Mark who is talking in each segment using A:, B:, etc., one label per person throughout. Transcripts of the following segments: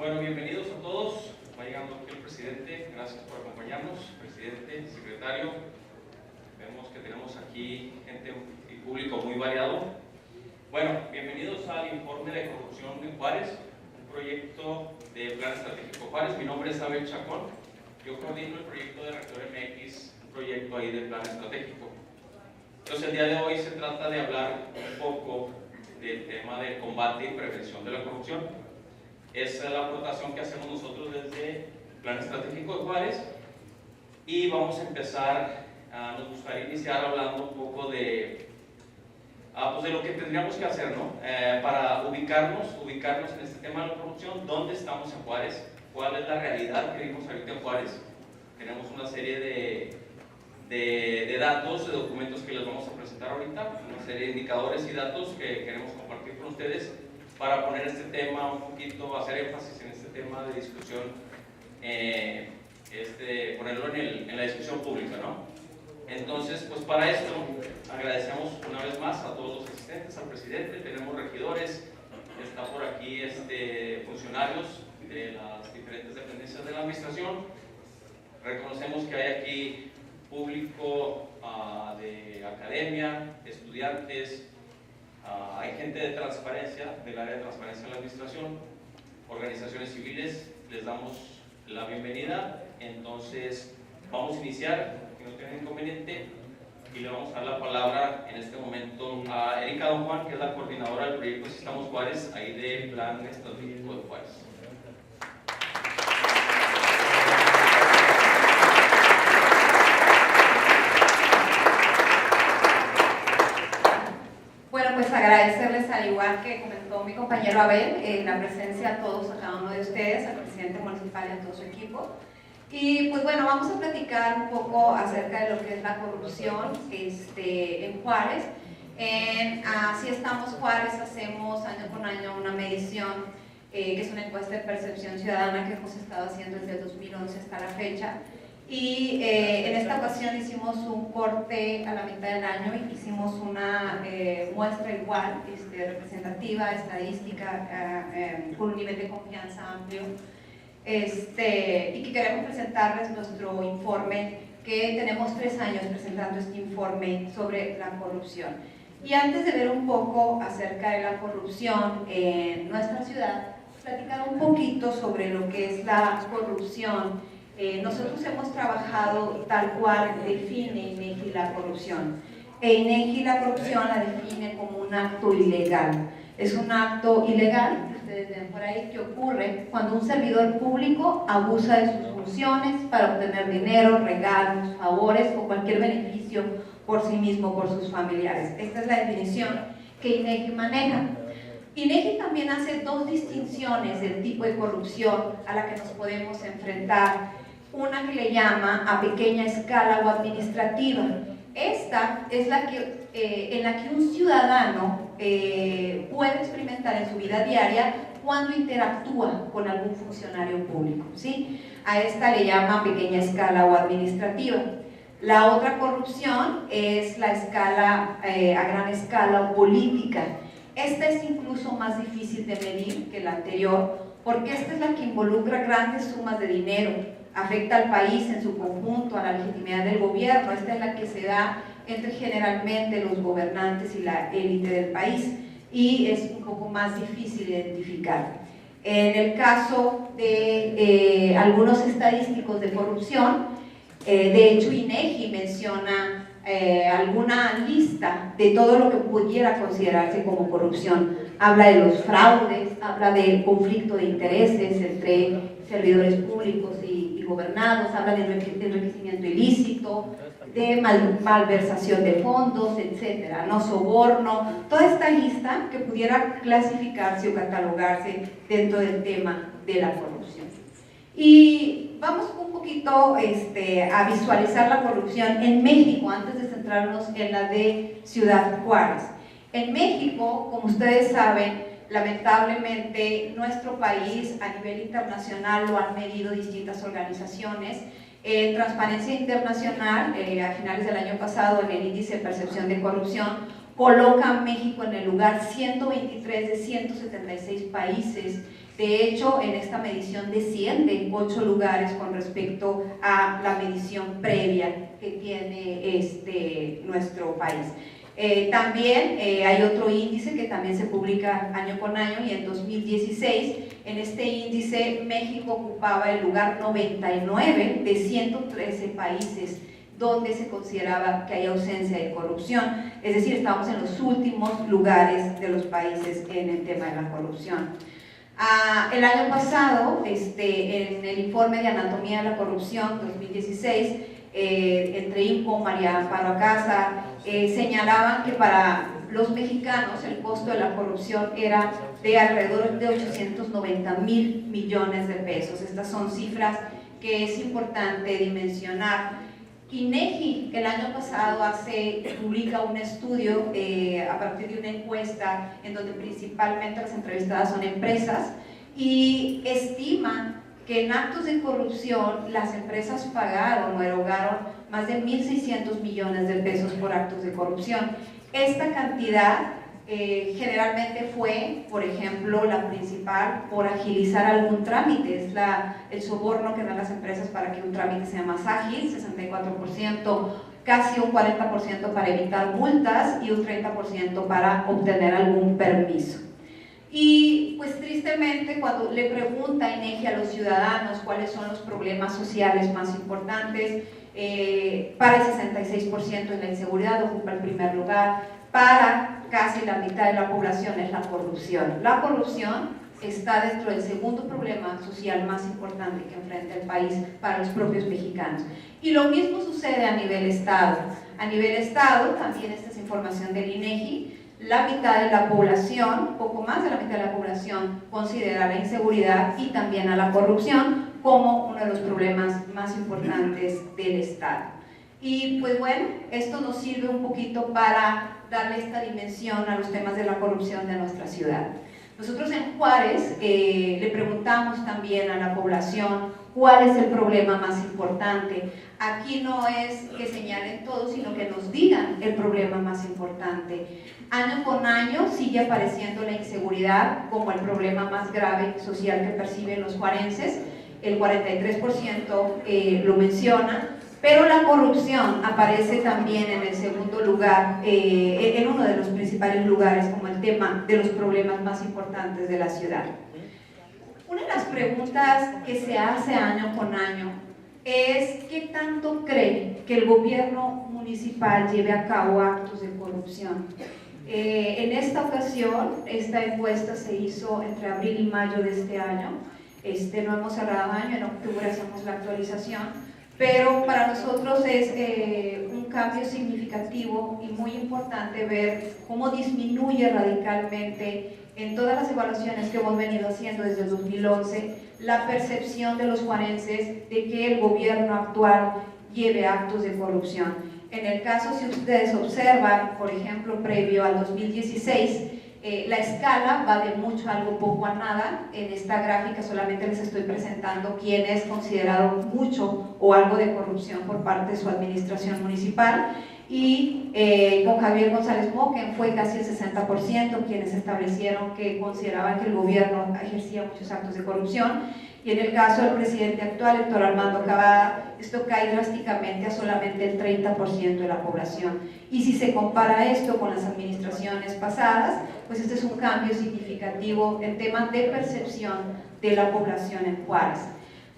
A: Bueno, bienvenidos a todos. Va llegando aquí el presidente. Gracias por acompañarnos, presidente, secretario. Vemos que tenemos aquí gente y público muy variado. Bueno, bienvenidos al informe de corrupción en Juárez, un proyecto de plan estratégico Juárez. Mi nombre es Abel Chacón. Yo coordino el proyecto de Reactor MX, un proyecto ahí de plan estratégico. Entonces, el día de hoy se trata de hablar un poco del tema de combate y prevención de la corrupción. Esa es la aportación que hacemos nosotros desde el Plan Estratégico de Juárez y vamos a empezar, nos gustaría iniciar hablando un poco de, pues de lo que tendríamos que hacer, ¿no? Para ubicarnos en este tema de la corrupción, dónde estamos en Juárez, cuál es la realidad que vivimos ahorita en Juárez. Tenemos una serie de datos, de documentos que les vamos a presentar ahorita, una serie de indicadores y datos que queremos compartir con ustedes para poner este tema un poquito, hacer énfasis en este tema de discusión, ponerlo en la discusión pública, ¿no? Entonces, pues para esto agradecemos una vez más a todos los asistentes, al presidente, tenemos regidores, está por aquí funcionarios de las diferentes dependencias de la administración. Reconocemos que hay aquí público de academia, estudiantes, hay gente de transparencia, del área de transparencia de la administración, organizaciones civiles. Les damos la bienvenida. Entonces vamos a iniciar, que no tengan inconveniente, y le vamos a dar la palabra en este momento a Erika Don Juan, que es la coordinadora del proyecto Asistamos Juárez, ahí del Plan Estratégico de Juárez.
B: Agradecerles, al igual que comentó mi compañero Abel, la presencia a todos, a cada uno de ustedes, al presidente municipal y a todo su equipo. Y pues bueno, vamos a platicar un poco acerca de lo que es la corrupción en Juárez. En Así Estamos Juárez hacemos año con año una medición, que es una encuesta de percepción ciudadana que hemos estado haciendo desde el 2011 hasta la fecha. Y en esta ocasión hicimos un corte a la mitad del año y hicimos una muestra igual, representativa, estadística, con un nivel de confianza amplio, y que queremos presentarles nuestro informe, que tenemos 3 años presentando este informe sobre la corrupción. Y antes de ver un poco acerca de la corrupción en nuestra ciudad, platicar un poquito sobre lo que es la corrupción. Nosotros hemos trabajado tal cual define INEGI la corrupción. INEGI la corrupción la define como un acto ilegal. Es un acto ilegal, que ustedes ven por ahí, que ocurre cuando un servidor público abusa de sus funciones para obtener dinero, regalos, favores o cualquier beneficio por sí mismo o por sus familiares. Esta es la definición que INEGI maneja. INEGI también hace 2 distinciones del tipo de corrupción a la que nos podemos enfrentar. Una que le llama a pequeña escala o administrativa. Esta es la que, en la que un ciudadano puede experimentar en su vida diaria cuando interactúa con algún funcionario público, ¿sí? A esta le llama pequeña escala o administrativa. La otra corrupción es la escala a gran escala o política. Esta es incluso más difícil de medir que la anterior, porque esta es la que involucra grandes sumas de dinero, afecta al país en su conjunto, a la legitimidad del gobierno. Esta es la que se da entre generalmente los gobernantes y la élite del país, y es un poco más difícil de identificar. En el caso de algunos estadísticos de corrupción, de hecho INEGI menciona alguna lista de todo lo que pudiera considerarse como corrupción. Habla de los fraudes, habla del conflicto de intereses entre servidores públicos y gobernados, habla de enriquecimiento ilícito, de malversación de fondos, etcétera, no soborno, toda esta lista que pudiera clasificarse o catalogarse dentro del tema de la corrupción. Y vamos un poquito a visualizar la corrupción en México antes de centrarnos en la de Ciudad Juárez. En México, como ustedes saben, lamentablemente nuestro país a nivel internacional lo han medido distintas organizaciones. Transparencia Internacional, a finales del año pasado, en el índice de percepción de corrupción, coloca a México en el lugar 123 de 176 países De hecho, en esta medición desciende 8 lugares con respecto a la medición previa que tiene nuestro país. También hay otro índice que también se publica año con año, y en 2016 en este índice México ocupaba el lugar 99 de 113 países donde se consideraba que hay ausencia de corrupción, es decir, estamos en los últimos lugares de los países en el tema de la corrupción. El año pasado, en el informe de Anatomía de la Corrupción 2016, entre INCO, María Amparo Acasa, señalaban que para los mexicanos el costo de la corrupción era de alrededor de 890,000 millones de pesos. Estas son cifras que es importante dimensionar. INEGI el año pasado publica un estudio a partir de una encuesta en donde principalmente las entrevistadas son empresas, y estima que en actos de corrupción las empresas pagaron o erogaron más de 1.600 millones de pesos por actos de corrupción. Esta cantidad generalmente fue, por ejemplo, la principal por agilizar algún trámite, es el soborno que dan las empresas para que un trámite sea más ágil, 64%, casi un 40% para evitar multas y un 30% para obtener algún permiso. Y pues tristemente, cuando le pregunta INEGI a los ciudadanos cuáles son los problemas sociales más importantes, para el 66% es la inseguridad, ocupa el primer lugar. Para casi la mitad de la población es la corrupción. La corrupción está dentro del segundo problema social más importante que enfrenta el país para los propios mexicanos. Y lo mismo sucede a nivel Estado. A nivel Estado, también esta es información del INEGI, la mitad de la población, poco más de la mitad de la población, considera la inseguridad y también a la corrupción como uno de los problemas más importantes del Estado. Y pues bueno, esto nos sirve un poquito para darle esta dimensión a los temas de la corrupción de nuestra ciudad. Nosotros en Juárez le preguntamos también a la población cuál es el problema más importante. Aquí no es que señalen todos, sino que nos digan el problema más importante. Año con año sigue apareciendo la inseguridad como el problema más grave social que perciben los juarenses. El 43% lo menciona. Pero la corrupción aparece también en el segundo lugar, en uno de los principales lugares como el tema de los problemas más importantes de la ciudad. Una de las preguntas que se hace año con año es ¿qué tanto cree que el gobierno municipal lleve a cabo actos de corrupción? En esta ocasión, esta encuesta se hizo entre abril y mayo de este año. No hemos cerrado año, en octubre hacemos la actualización. Pero para nosotros es un cambio significativo y muy importante ver cómo disminuye radicalmente en todas las evaluaciones que hemos venido haciendo desde el 2011 la percepción de los juarenses de que el gobierno actual lleve actos de corrupción. En el caso, si ustedes observan, por ejemplo, previo al 2016, la escala va de mucho a algo, poco a nada. En esta gráfica solamente les estoy presentando quienes consideraron mucho o algo de corrupción por parte de su administración municipal, y con Javier González Moquen fue casi el 60% quienes establecieron que consideraban que el gobierno ejercía muchos actos de corrupción. Y en el caso del presidente actual, Héctor Armando Cavada, esto cae drásticamente a solamente el 30% de la población. Y si se compara esto con las administraciones pasadas, pues este es un cambio significativo en temas de percepción de la población en Juárez.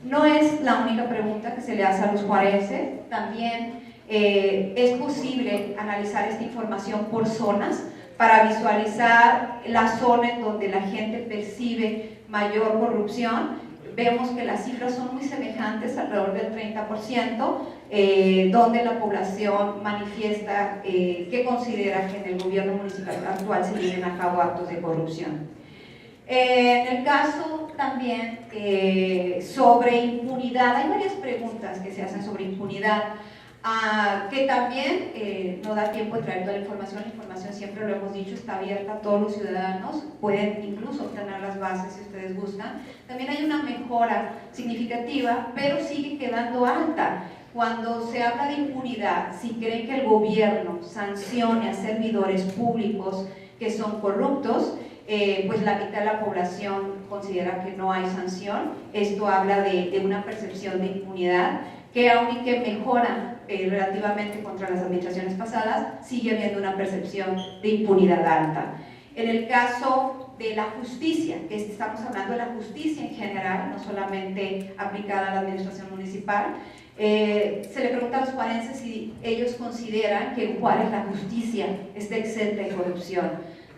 B: No es la única pregunta que se le hace a los juarenses, también es posible analizar esta información por zonas para visualizar la zona en donde la gente percibe mayor corrupción. Vemos que las cifras son muy semejantes, alrededor del 30%, donde la población manifiesta que considera que en el gobierno municipal actual se lleven a cabo actos de corrupción. En el caso también sobre impunidad, hay varias preguntas que se hacen sobre impunidad, que también no da tiempo de traer toda la información siempre lo hemos dicho, está abierta a todos los ciudadanos, pueden incluso obtener las bases si ustedes gustan. También hay una mejora significativa, pero sigue quedando alta. Cuando se habla de impunidad, si creen que el gobierno sancione a servidores públicos que son corruptos, pues la mitad de la población considera que no hay sanción. Esto habla de una percepción de impunidad que, aunque mejora relativamente contra las administraciones pasadas, sigue habiendo una percepción de impunidad alta. En el caso de la justicia, que estamos hablando de la justicia en general, no solamente aplicada a la administración municipal, se le pregunta a los juarenses si ellos consideran que en Juárez la justicia está exenta de corrupción.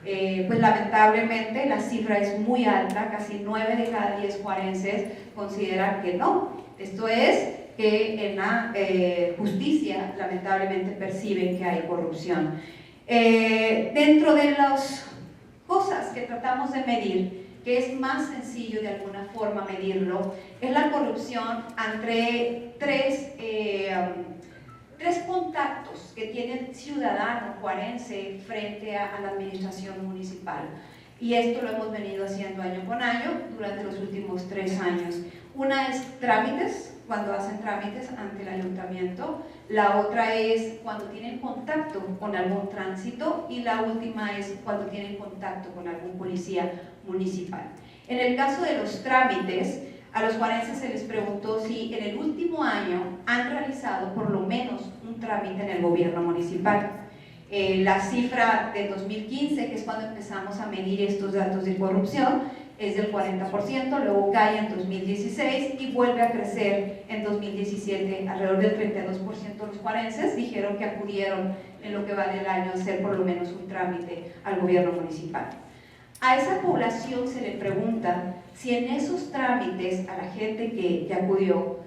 B: Pues lamentablemente la cifra es muy alta, casi 9 de cada 10 juarenses consideran que no. Esto es, que en la justicia lamentablemente perciben que hay corrupción. Dentro de las cosas que tratamos de medir, que es más sencillo de alguna forma medirlo, es la corrupción entre tres contactos que tiene el ciudadano juarense frente a la administración municipal. Y esto lo hemos venido haciendo año con año durante los últimos 3 años. Una es trámites, cuando hacen trámites ante el ayuntamiento. La otra es cuando tienen contacto con algún tránsito, y la última es cuando tienen contacto con algún policía municipal. En el caso de los trámites, a los juarenses se les preguntó si en el último año han realizado por lo menos un trámite en el gobierno municipal. La cifra de 2015, que es cuando empezamos a medir estos datos de corrupción, es del 40%, luego cae en 2016 y vuelve a crecer en 2017. Alrededor del 32% de los juarenses dijeron que acudieron en lo que va del año a hacer por lo menos un trámite al gobierno municipal. A esa población se le pregunta si en esos trámites a la gente que acudió,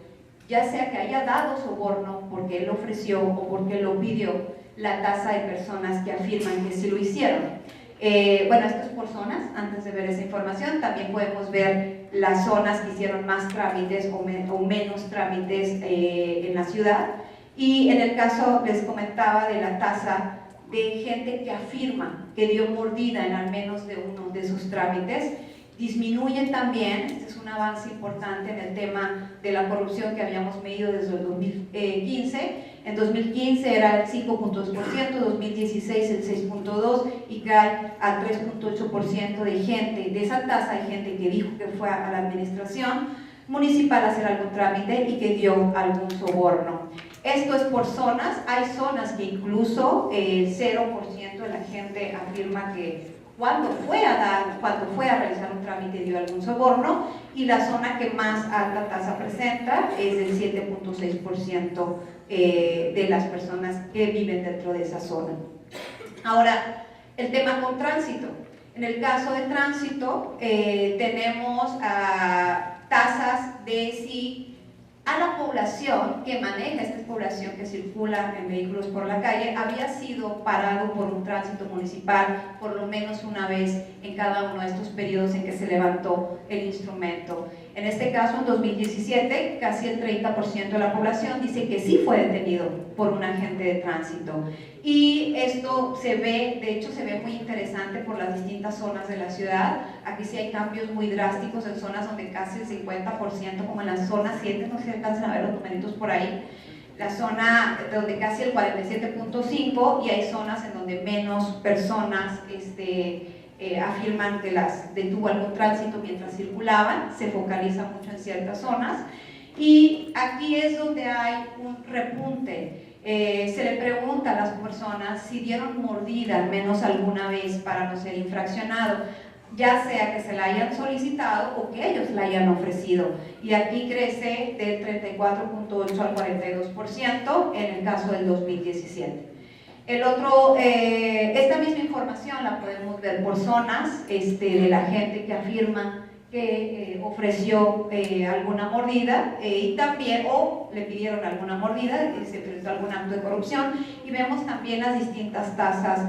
B: ya sea que haya dado soborno porque él ofreció o porque lo pidió, la tasa de personas que afirman que sí lo hicieron. Bueno, esto es por zonas. Antes de ver esa información, también podemos ver las zonas que hicieron más trámites o menos trámites en la ciudad. Y en el caso, les comentaba de la tasa de gente que afirma que dio mordida en al menos de uno de sus trámites, disminuye también. Este es un avance importante en el tema de la corrupción que habíamos medido desde el 2015. En 2015 era el 5.2%, 2016 el 6.2% y cae al 3.8% de gente. De esa tasa hay gente que dijo que fue a la administración municipal a hacer algún trámite y que dio algún soborno. Esto es por zonas. Hay zonas que incluso el 0% de la gente afirma que cuando fue a realizar un trámite dio algún soborno, y la zona que más alta tasa presenta es el 7.6% de las personas que viven dentro de esa zona. Ahora, el tema con tránsito. En el caso de tránsito, tenemos tasas de si a la población que maneja, esta población que circula en vehículos por la calle, había sido parado por un tránsito municipal por lo menos una vez en cada uno de estos periodos en que se levantó el instrumento. En este caso, en 2017, casi el 30% de la población dice que sí fue detenido por un agente de tránsito. Y esto se ve, de hecho se ve muy interesante por las distintas zonas de la ciudad. Aquí sí hay cambios muy drásticos en zonas donde casi el 50%, como en la zona 7, no sé si alcanzan a ver los numeritos por ahí, la zona donde casi el 47.5%, y hay zonas en donde menos personas afirman que las detuvo algún tránsito mientras circulaban. Se focaliza mucho en ciertas zonas, y aquí es donde hay un repunte. Se le pregunta a las personas si dieron mordida al menos alguna vez para no ser infraccionado, ya sea que se la hayan solicitado o que ellos la hayan ofrecido, y aquí crece del 34.8 al 42% en el caso del 2017. Esta misma información la podemos ver por zonas, de la gente que afirma que ofreció alguna mordida, y también, o le pidieron alguna mordida, se presentó algún acto de corrupción, y vemos también las distintas tasas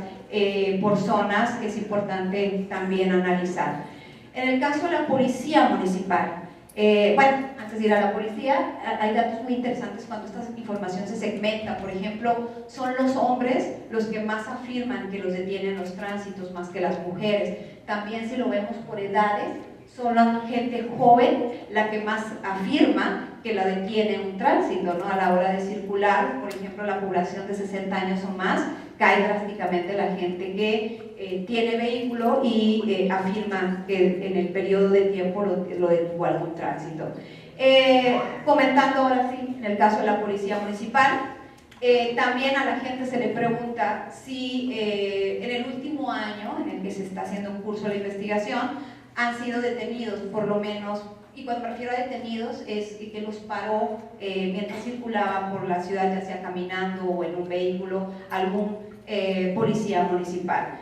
B: por zonas, que es importante también analizar. En el caso de la policía municipal, bueno, antes de ir a la policía, hay datos muy interesantes cuando esta información se segmenta. Por ejemplo, son los hombres los que más afirman que los detienen los tránsitos más que las mujeres. También, si lo vemos por edades, son la gente joven la que más afirma que la detiene un tránsito, ¿no? A la hora de circular, por ejemplo, la población de 60 años o más, cae drásticamente la gente que tiene vehículo y afirma que en el periodo de tiempo lo detuvo algún tránsito. Comentando ahora sí, en el caso de la Policía Municipal, también a la gente se le pregunta si en el último año en el que se está haciendo un curso de investigación han sido detenidos por lo menos, y cuando me refiero a detenidos es que los paró mientras circulaban por la ciudad, ya sea caminando o en un vehículo, algún policía municipal.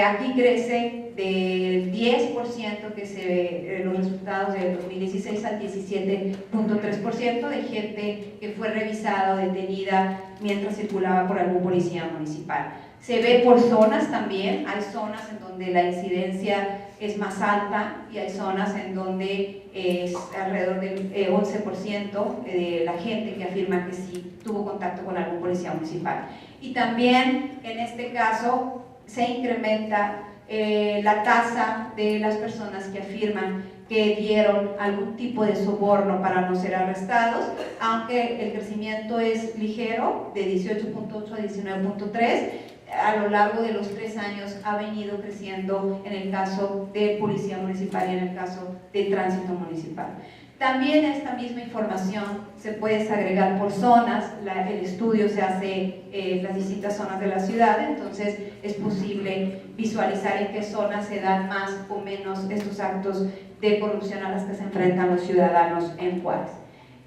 B: Aquí crece del 10% que se ve los resultados del 2016 al 17.3% de gente que fue revisada o detenida mientras circulaba por algún policía municipal. Se ve por zonas también, hay zonas en donde la incidencia es más alta y hay zonas en donde es alrededor del 11% de la gente que afirma que sí tuvo contacto con algún policía municipal. Y también en este caso se incrementa la tasa de las personas que afirman que dieron algún tipo de soborno para no ser arrestados, aunque el crecimiento es ligero, de 18.8 a 19.3, a lo largo de los 3 años ha venido creciendo en el caso de Policía Municipal y en el caso de Tránsito Municipal. También esta misma información se puede agregar por zonas, el estudio se hace en las distintas zonas de la ciudad, entonces es posible visualizar en qué zonas se dan más o menos estos actos de corrupción a las que se enfrentan los ciudadanos en Juárez.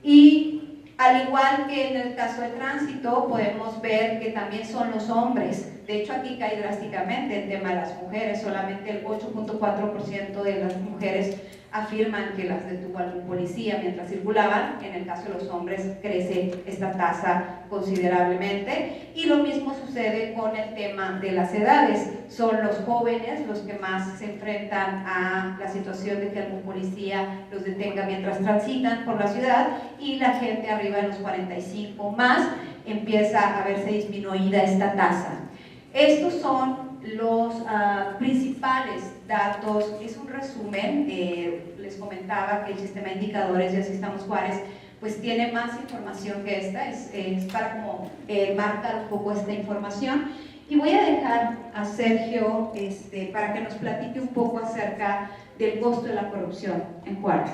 B: Y al igual que en el caso de tránsito, podemos ver que también son los hombres. De hecho, aquí cae drásticamente el tema de las mujeres, solamente el 8.4% de las mujeres afirman que las detuvo algún policía mientras circulaban. En el caso de los hombres crece esta tasa considerablemente, y lo mismo sucede con el tema de las edades. Son los jóvenes los que más se enfrentan a la situación de que algún policía los detenga mientras transitan por la ciudad, y la gente arriba de los 45 más empieza a verse disminuida esta tasa. Estos son los principales datos. Es un resumen. Les comentaba que el sistema de indicadores de Así Estamos Juárez pues tiene más información que esta, es para como marcar un poco esta información, y voy a dejar a Sergio para que nos platique un poco acerca del costo de la corrupción en Juárez.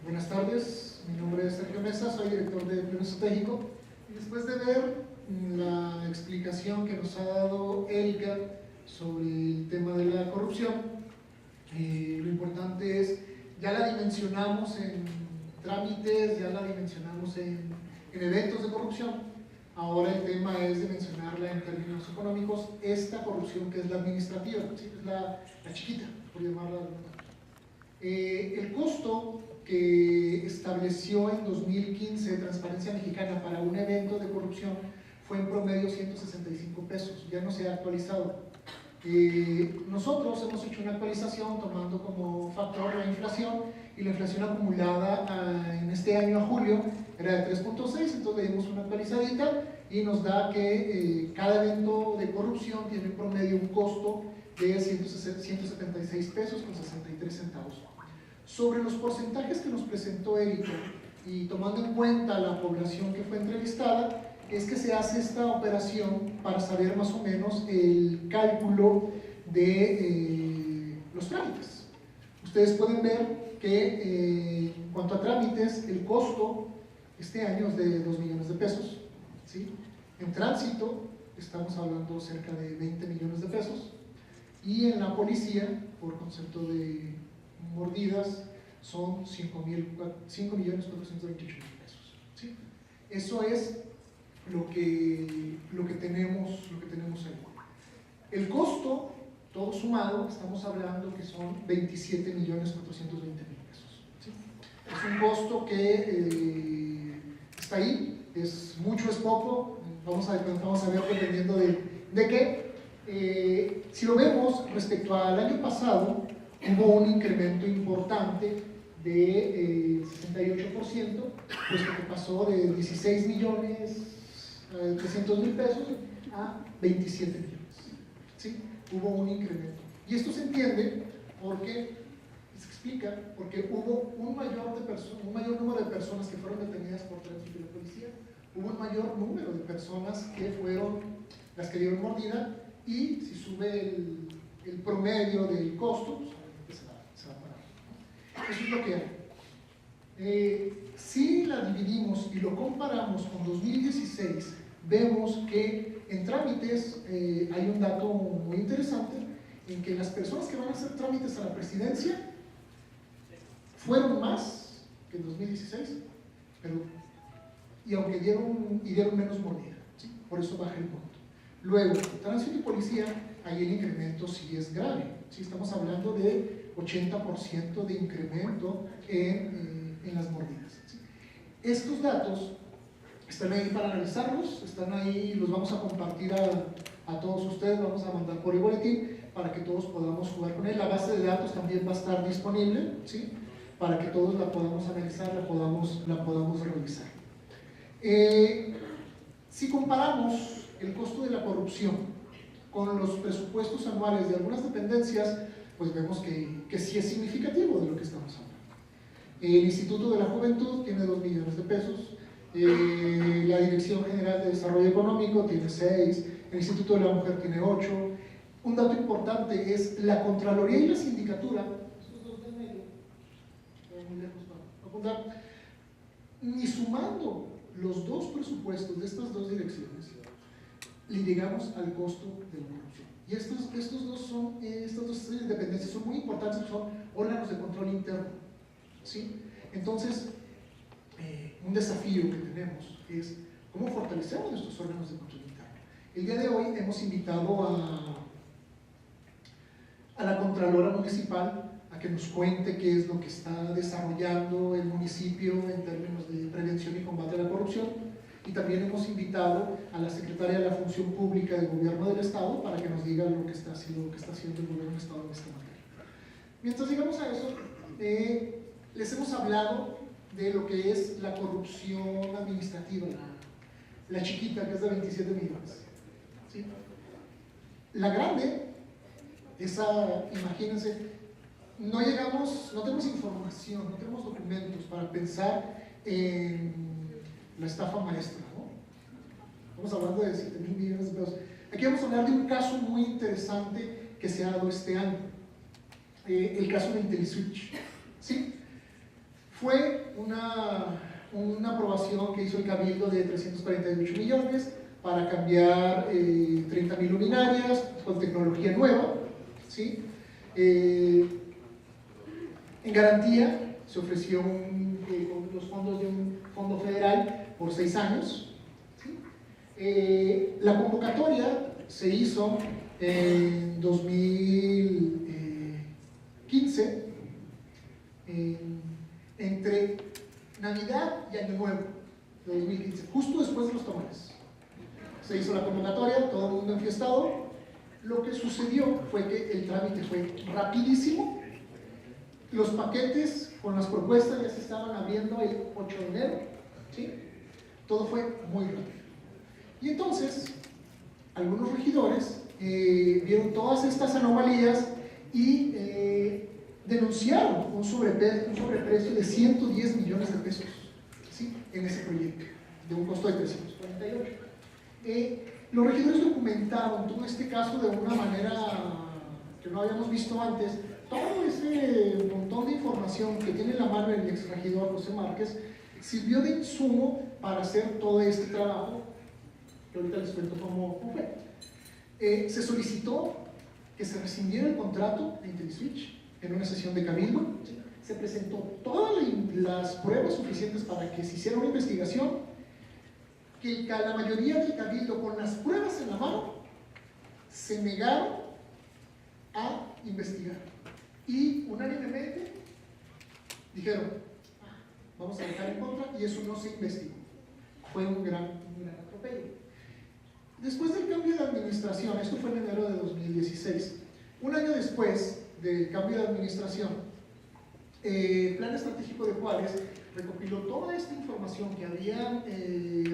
C: Buenas tardes, mi nombre es Sergio Mesa, soy director de Plan Estratégico, y después de ver la explicación que nos ha dado Erika sobre el tema de la corrupción, lo importante es, ya la dimensionamos en trámites, ya la dimensionamos en eventos de corrupción, ahora el tema es dimensionarla en términos económicos, esta corrupción que es la administrativa, ¿sí? Es la chiquita, por llamarla de alguna manera. El costo que estableció en 2015 Transparencia Mexicana para un evento de corrupción fue en promedio 165 pesos, ya no se ha actualizado. Nosotros hemos hecho una actualización tomando como factor la inflación, y la inflación acumulada en este año a julio era de 3.6, entonces le dimos una actualizadita y nos da que cada evento de corrupción tiene en promedio un costo de 176 pesos con 63 centavos. Sobre los porcentajes que nos presentó Erika, y tomando en cuenta la población que fue entrevistada, es que se hace esta operación para saber más o menos el cálculo de los trámites. Ustedes pueden ver que en cuanto a trámites, el costo este año es de 2 millones de pesos, ¿sí? En tránsito estamos hablando cerca de 20 millones de pesos, y en la policía, por concepto de mordidas, son 5.428.000 pesos, ¿sí? Eso es lo que tenemos ahí. El costo, todo sumado, estamos hablando que son 27.420.000 pesos, ¿sí? Es un costo que está ahí, es mucho, es poco, vamos a ver dependiendo de qué. Si lo vemos respecto al año pasado, hubo un incremento importante de 68%, puesto que pasó de 16 millones 300,000 pesos a 27 millones. ¿Sí? Hubo un incremento. Y esto se entiende porque, se explica, porque hubo un mayor número de personas que fueron detenidas por tránsito de la policía, hubo un mayor número de personas que fueron las que dieron mordida, y si sube el promedio del costo, pues se va a parar. Eso es lo que hay. Si la dividimos y lo comparamos con 2016, vemos que en trámites hay un dato muy interesante, en que las personas que van a hacer trámites a la presidencia fueron más que en 2016, y aunque dieron menos mordida, ¿sí? Por eso baja el monto. Luego, tránsito y policía, ahí el incremento sí es grave, ¿sí? Estamos hablando de 80% de incremento en las mordidas, ¿sí? Estos datos están ahí para analizarlos, están ahí, los vamos a compartir a todos ustedes, vamos a mandar por el boletín para que todos podamos jugar con él. La base de datos también va a estar disponible, ¿sí? Para que todos la podamos analizar, la podamos revisar. Si comparamos el costo de la corrupción con los presupuestos anuales de algunas dependencias, pues vemos que sí es significativo de lo que estamos hablando. El Instituto de la Juventud tiene 2 millones de pesos, la Dirección General de Desarrollo Económico tiene 6, el Instituto de la Mujer tiene 8. Un dato importante es la Contraloría y la Sindicatura, estos dos de medio, muy lejos para apuntar, ni sumando los dos presupuestos de estas dos direcciones, le llegamos al costo de la corrupción. Y estas dos dependencias son muy importantes, son órganos de control interno, ¿sí? Entonces, un desafío que tenemos es cómo fortalecemos estos órganos de control interno. El día de hoy hemos invitado a la Contralora Municipal a que nos cuente qué es lo que está desarrollando el municipio en términos de prevención y combate a la corrupción, y también hemos invitado a la Secretaria de la Función Pública del Gobierno del Estado para que nos diga lo que está haciendo el Gobierno del Estado en esta materia. Mientras llegamos a eso, les hemos hablado de lo que es la corrupción administrativa, la chiquita, que es de 27 millones. ¿Sí? La grande, esa, imagínense, no tenemos información, no tenemos documentos para pensar en la estafa maestra, ¿no? Estamos hablando de 7,000 millones de pesos. Aquí vamos a hablar de un caso muy interesante que se ha dado este año, el caso de IntelliSwitch, ¿sí? Fue una aprobación que hizo el Cabildo de 348 millones para cambiar 30,000 luminarias con tecnología nueva, ¿sí? En garantía se ofreció con los fondos de un fondo federal por 6 años. ¿Sí? La convocatoria se hizo en 2015, entre Navidad y Año Nuevo de 2015, justo después de los tamales. Se hizo la convocatoria, todo el mundo enfiestado. Lo que sucedió fue que el trámite fue rapidísimo. Los paquetes con las propuestas ya se estaban abriendo el 8 de enero, ¿sí? Todo fue muy rápido. Y entonces, algunos regidores vieron todas estas anomalías y denunciaron un sobreprecio de 110 millones de pesos, ¿sí? En ese proyecto, de un costo de 348. Los regidores documentaron todo este caso de una manera que no habíamos visto antes. Todo ese montón de información que tiene en la mano el ex regidor José Márquez sirvió de insumo para hacer todo este trabajo, que ahorita les cuento cómo fue. Se solicitó que se rescindiera el contrato de IntelliSwitch en una sesión de Cabildo. Se presentó todas las pruebas suficientes para que se hiciera una investigación, que la mayoría del Cabildo, con las pruebas en la mano, se negaron a investigar. Y unánimemente dijeron, vamos a dejar en contra, y eso no se investigó. Fue un gran atropello. Después del cambio de administración, esto fue en enero de 2016, un año después del cambio de administración, el Plan Estratégico de Juárez recopiló toda esta información que habían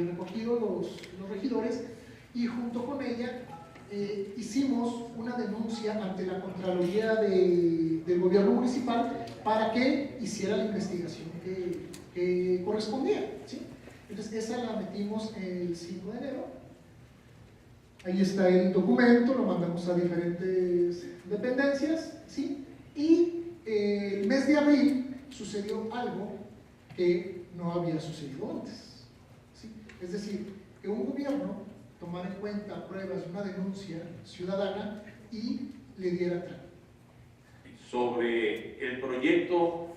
C: recogido los regidores y junto con ella hicimos una denuncia ante la Contraloría del Gobierno Municipal para que hiciera la investigación que correspondía, ¿sí? Entonces esa la metimos el 5 de enero. Ahí está el documento, lo mandamos a diferentes dependencias, ¿sí? Y el mes de abril sucedió algo que no había sucedido antes, ¿sí? Es decir, que un gobierno tomara en cuenta pruebas de una denuncia ciudadana y le diera trámite.
D: Sobre el proyecto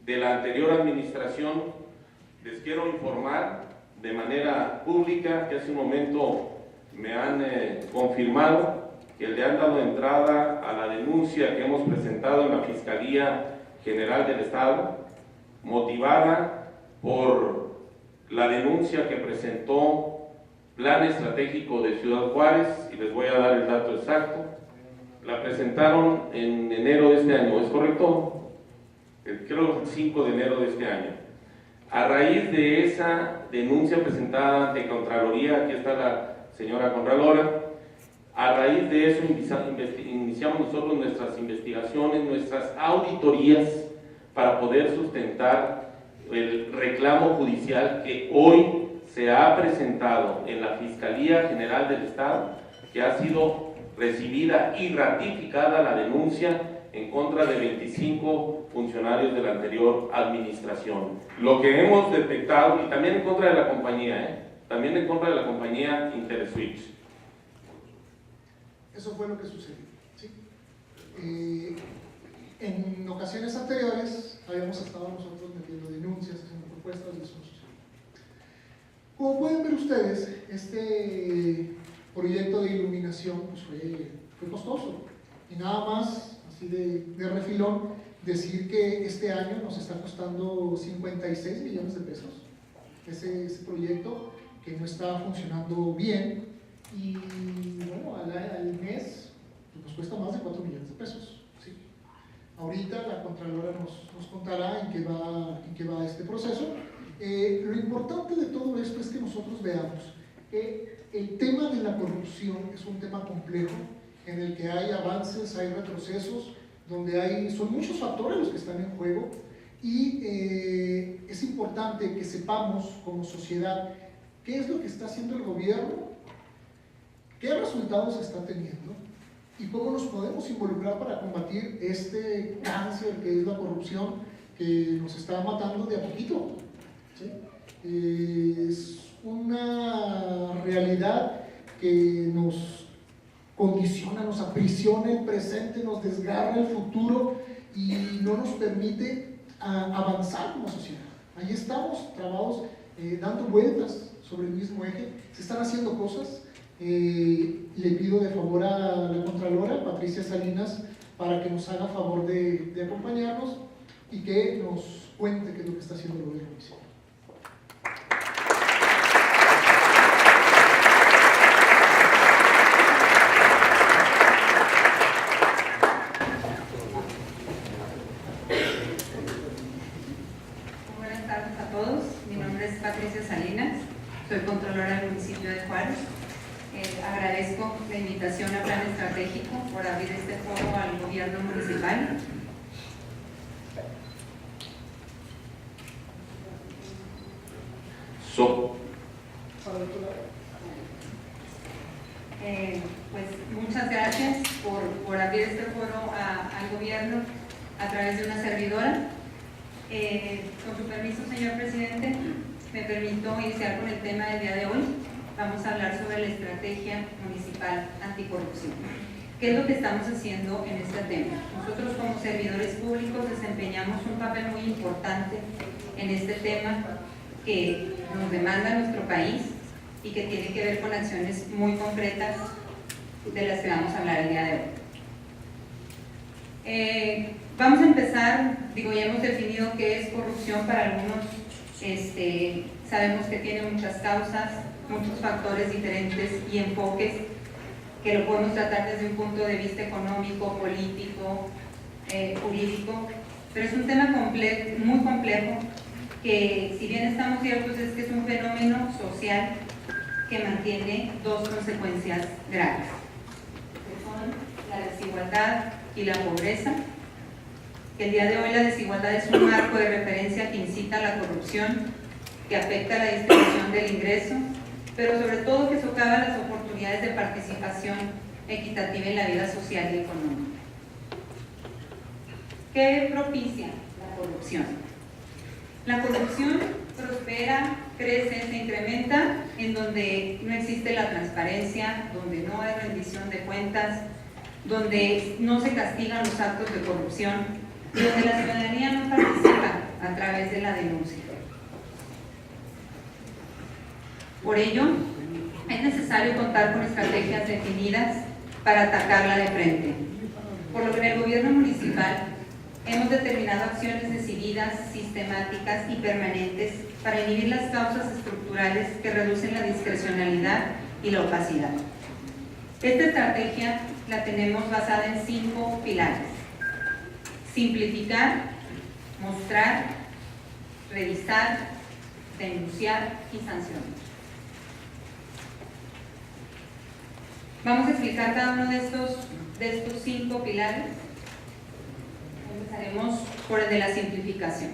D: de la anterior administración, les quiero informar de manera pública que hace un momento me han confirmado que le han dado entrada a la denuncia que hemos presentado en la Fiscalía General del Estado, motivada por la denuncia que presentó Plan Estratégico de Ciudad Juárez, y les voy a dar el dato exacto. La presentaron en enero de este año, ¿es correcto? Creo que el 5 de enero de este año. A raíz de esa denuncia presentada ante Contraloría, aquí está la señora Contralora, a raíz de eso iniciamos nosotros nuestras investigaciones, nuestras auditorías para poder sustentar el reclamo judicial que hoy se ha presentado en la Fiscalía General del Estado, que ha sido recibida y ratificada la denuncia en contra de 25 funcionarios de la anterior administración. Lo que hemos detectado, y también en contra de la compañía, también en contra de la compañía Interswitch.
C: Eso fue lo que sucedió, ¿sí? En ocasiones anteriores habíamos estado nosotros metiendo denuncias, haciendo propuestas y eso no sucedió. Como pueden ver ustedes, este proyecto de iluminación pues fue costoso. Y nada más, así de refilón, decir que este año nos está costando 56 millones de pesos. Ese proyecto que no está funcionando bien y bueno, al mes pues nos cuesta más de 4 millones de pesos, ¿sí? Ahorita la Contralora nos contará en qué va este proceso. Lo importante de todo esto es que nosotros veamos que el tema de la corrupción es un tema complejo en el que hay avances, hay retrocesos, donde son muchos factores los que están en juego y es importante que sepamos como sociedad qué es lo que está haciendo el gobierno, qué resultados está teniendo y cómo nos podemos involucrar para combatir este cáncer que es la corrupción que nos está matando de a poquito, ¿sí? Es una realidad que nos condiciona, nos aprisiona el presente, nos desgarra el futuro y no nos permite avanzar como sociedad. Ahí estamos trabados, dando vueltas sobre el mismo eje, se están haciendo cosas. Le pido de favor a la Contralora, Patricia Salinas, para que nos haga favor de acompañarnos y que nos cuente qué es lo que está haciendo el gobierno municipal.
B: Buenas tardes a todos, mi nombre es Patricia Salinas, soy Contralora del municipio de Juárez. Agradezco la invitación a Plan Estratégico por abrir este foro al gobierno municipal. Pues muchas gracias por abrir este foro al gobierno a través de una servidora. Con su permiso, señor presidente, me permito iniciar con el tema del día de hoy. Vamos a hablar sobre la estrategia municipal anticorrupción. ¿Qué es lo que estamos haciendo en este tema? Nosotros como servidores públicos desempeñamos un papel muy importante en este tema que nos demanda nuestro país y que tiene que ver con acciones muy concretas de las que vamos a hablar el día de hoy. Vamos a empezar, ya hemos definido qué es corrupción para algunos, sabemos que tiene muchas causas, muchos factores diferentes y enfoques que lo podemos tratar desde un punto de vista económico, político, jurídico, pero es un tema muy complejo
E: que si bien estamos ciertos es que es un fenómeno social que mantiene dos consecuencias graves, que son la desigualdad y la pobreza. Que el día de hoy la desigualdad es un marco de referencia que incita a la corrupción, que afecta a la distribución del ingreso, pero sobre todo que socava las oportunidades de participación equitativa en la vida social y económica. ¿Qué propicia la corrupción? La corrupción prospera, crece, se incrementa en donde no existe la transparencia, donde no hay rendición de cuentas, donde no se castigan los actos de corrupción, y donde la ciudadanía no participa a través de la denuncia. Por ello, es necesario contar con estrategias definidas para atacarla de frente. Por lo que en el gobierno municipal hemos determinado acciones decididas, sistemáticas y permanentes para inhibir las causas estructurales que reducen la discrecionalidad y la opacidad. Esta estrategia la tenemos basada en 5 pilares: simplificar, mostrar, revisar, denunciar y sancionar. Vamos a explicar cada uno de estos 5 pilares. Empezaremos por el de la simplificación.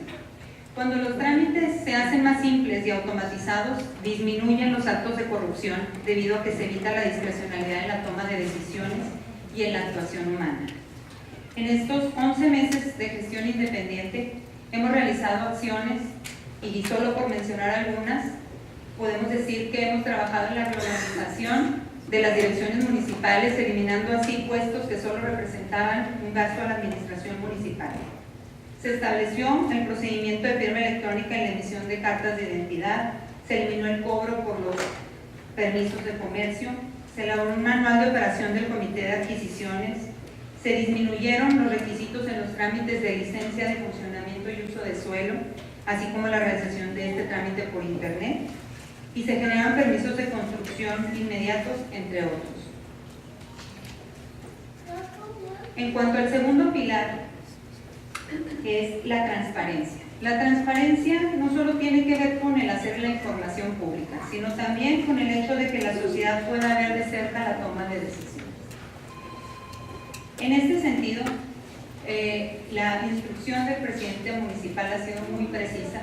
E: Cuando los trámites se hacen más simples y automatizados, disminuyen los actos de corrupción debido a que se evita la discrecionalidad en la toma de decisiones y en la actuación humana. En estos 11 meses de gestión independiente hemos realizado acciones y solo por mencionar algunas, podemos decir que hemos trabajado en la reorganización de las direcciones municipales, eliminando así puestos que solo representaban un gasto a la administración municipal. Se estableció el procedimiento de firma electrónica en la emisión de cartas de identidad, se eliminó el cobro por los permisos de comercio, se elaboró un manual de operación del Comité de Adquisiciones, se disminuyeron los requisitos en los trámites de licencia de funcionamiento y uso de suelo, así como la realización de este trámite por internet, y se generaron permisos de construcción inmediatos, entre otros. En cuanto al segundo pilar, que es la transparencia. La transparencia no solo tiene que ver con el hacer la información pública, sino también con el hecho de que la sociedad pueda ver de cerca la toma de decisiones. En este sentido, la instrucción del presidente municipal ha sido muy precisa.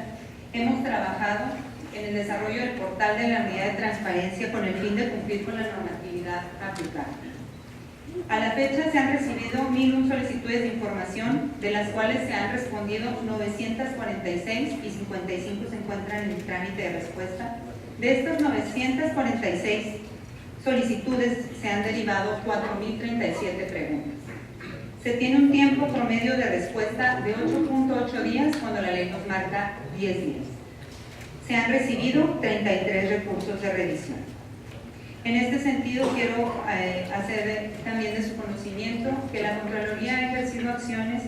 E: Hemos trabajado en el desarrollo del portal de la unidad de transparencia con el fin de cumplir con la normatividad aplicable. A la fecha se han recibido 1.001 solicitudes de información, de las cuales se han respondido 946 y 55 se encuentran en el trámite de respuesta. De estas 946 solicitudes se han derivado 4.037 preguntas. Se tiene un tiempo promedio de respuesta de 8.8 días cuando la ley nos marca 10 días. Se han recibido 33 recursos de revisión. En este sentido, quiero hacer también de su conocimiento que la Contraloría ha ejercido acciones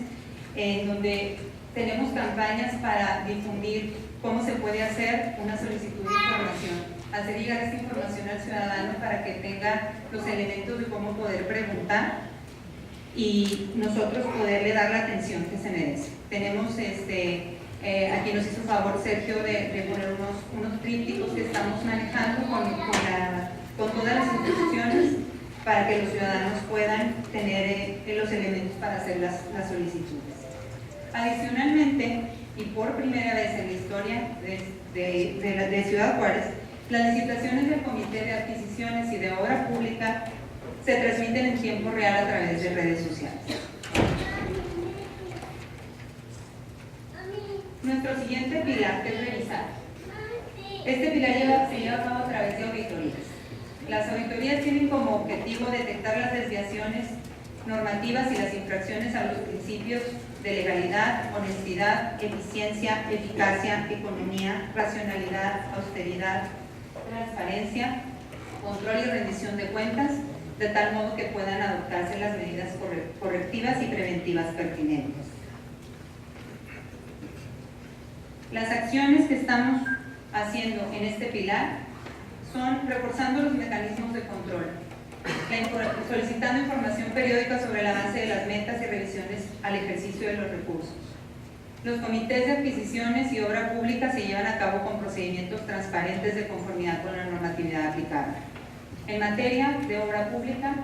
E: en donde tenemos campañas para difundir cómo se puede hacer una solicitud de información, hacer llegar esta información al ciudadano para que tenga los elementos de cómo poder preguntar y nosotros poderle dar la atención que se merece. Tenemos aquí nos hizo favor Sergio de poner unos trípticos que estamos manejando con todas las instituciones para que los ciudadanos puedan tener los elementos para hacer las solicitudes. Adicionalmente, y por primera vez en la historia de Ciudad Juárez, las licitaciones del Comité de Adquisiciones y de Obra Pública se transmiten en tiempo real a través de redes sociales. Nuestro siguiente pilar es revisar. Este pilar se lleva a cabo a través de auditorías. Las auditorías tienen como objetivo detectar las desviaciones normativas y las infracciones a los principios de legalidad, honestidad, eficiencia, eficacia, economía, racionalidad, austeridad, transparencia, control y rendición de cuentas, de tal modo que puedan adoptarse las medidas correctivas y preventivas pertinentes. Las acciones que estamos haciendo en este pilar son reforzando los mecanismos de control, solicitando información periódica sobre el avance de las metas y revisiones al ejercicio de los recursos, Los comités de adquisiciones y obra pública se llevan a cabo con procedimientos transparentes de conformidad con la normatividad aplicable. En materia de obra pública,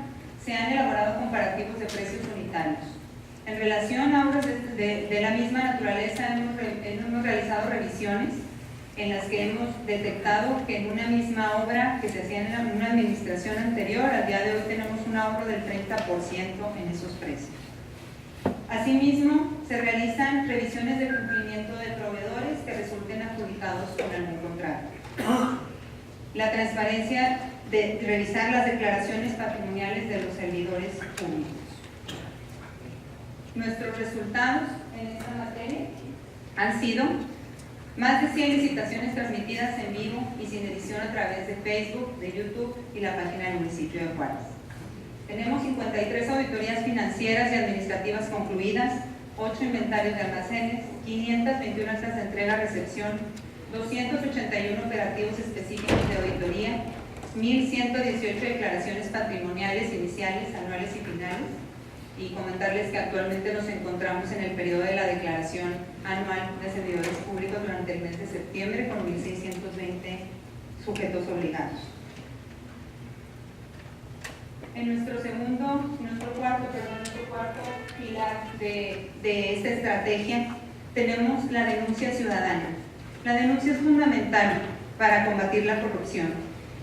E: se han elaborado comparativos de precios unitarios. En relación a obras de la misma naturaleza, hemos realizado revisiones en las que hemos detectado que en una misma obra que se hacía en una administración anterior, al día de hoy tenemos un ahorro del 30% en esos precios. Asimismo, se realizan revisiones de cumplimiento de proveedores que resulten adjudicados con algún contrato. La transparencia de revisar las declaraciones patrimoniales de los servidores públicos. Nuestros resultados en esta materia han sido más de 100 licitaciones transmitidas en vivo y sin edición a través de Facebook, de YouTube y la página del municipio de Juárez. Tenemos 53 auditorías financieras y administrativas concluidas, 8 inventarios de almacenes, 521 actas de entrega-recepción, 281 operativos específicos de auditoría, 1.118 declaraciones patrimoniales iniciales, anuales y finales, y comentarles que actualmente nos encontramos en el periodo de la declaración anual de servidores públicos durante el mes de septiembre con 1.620 sujetos obligados. En nuestro cuarto pilar de esta estrategia tenemos la denuncia ciudadana. La denuncia es fundamental para combatir la corrupción,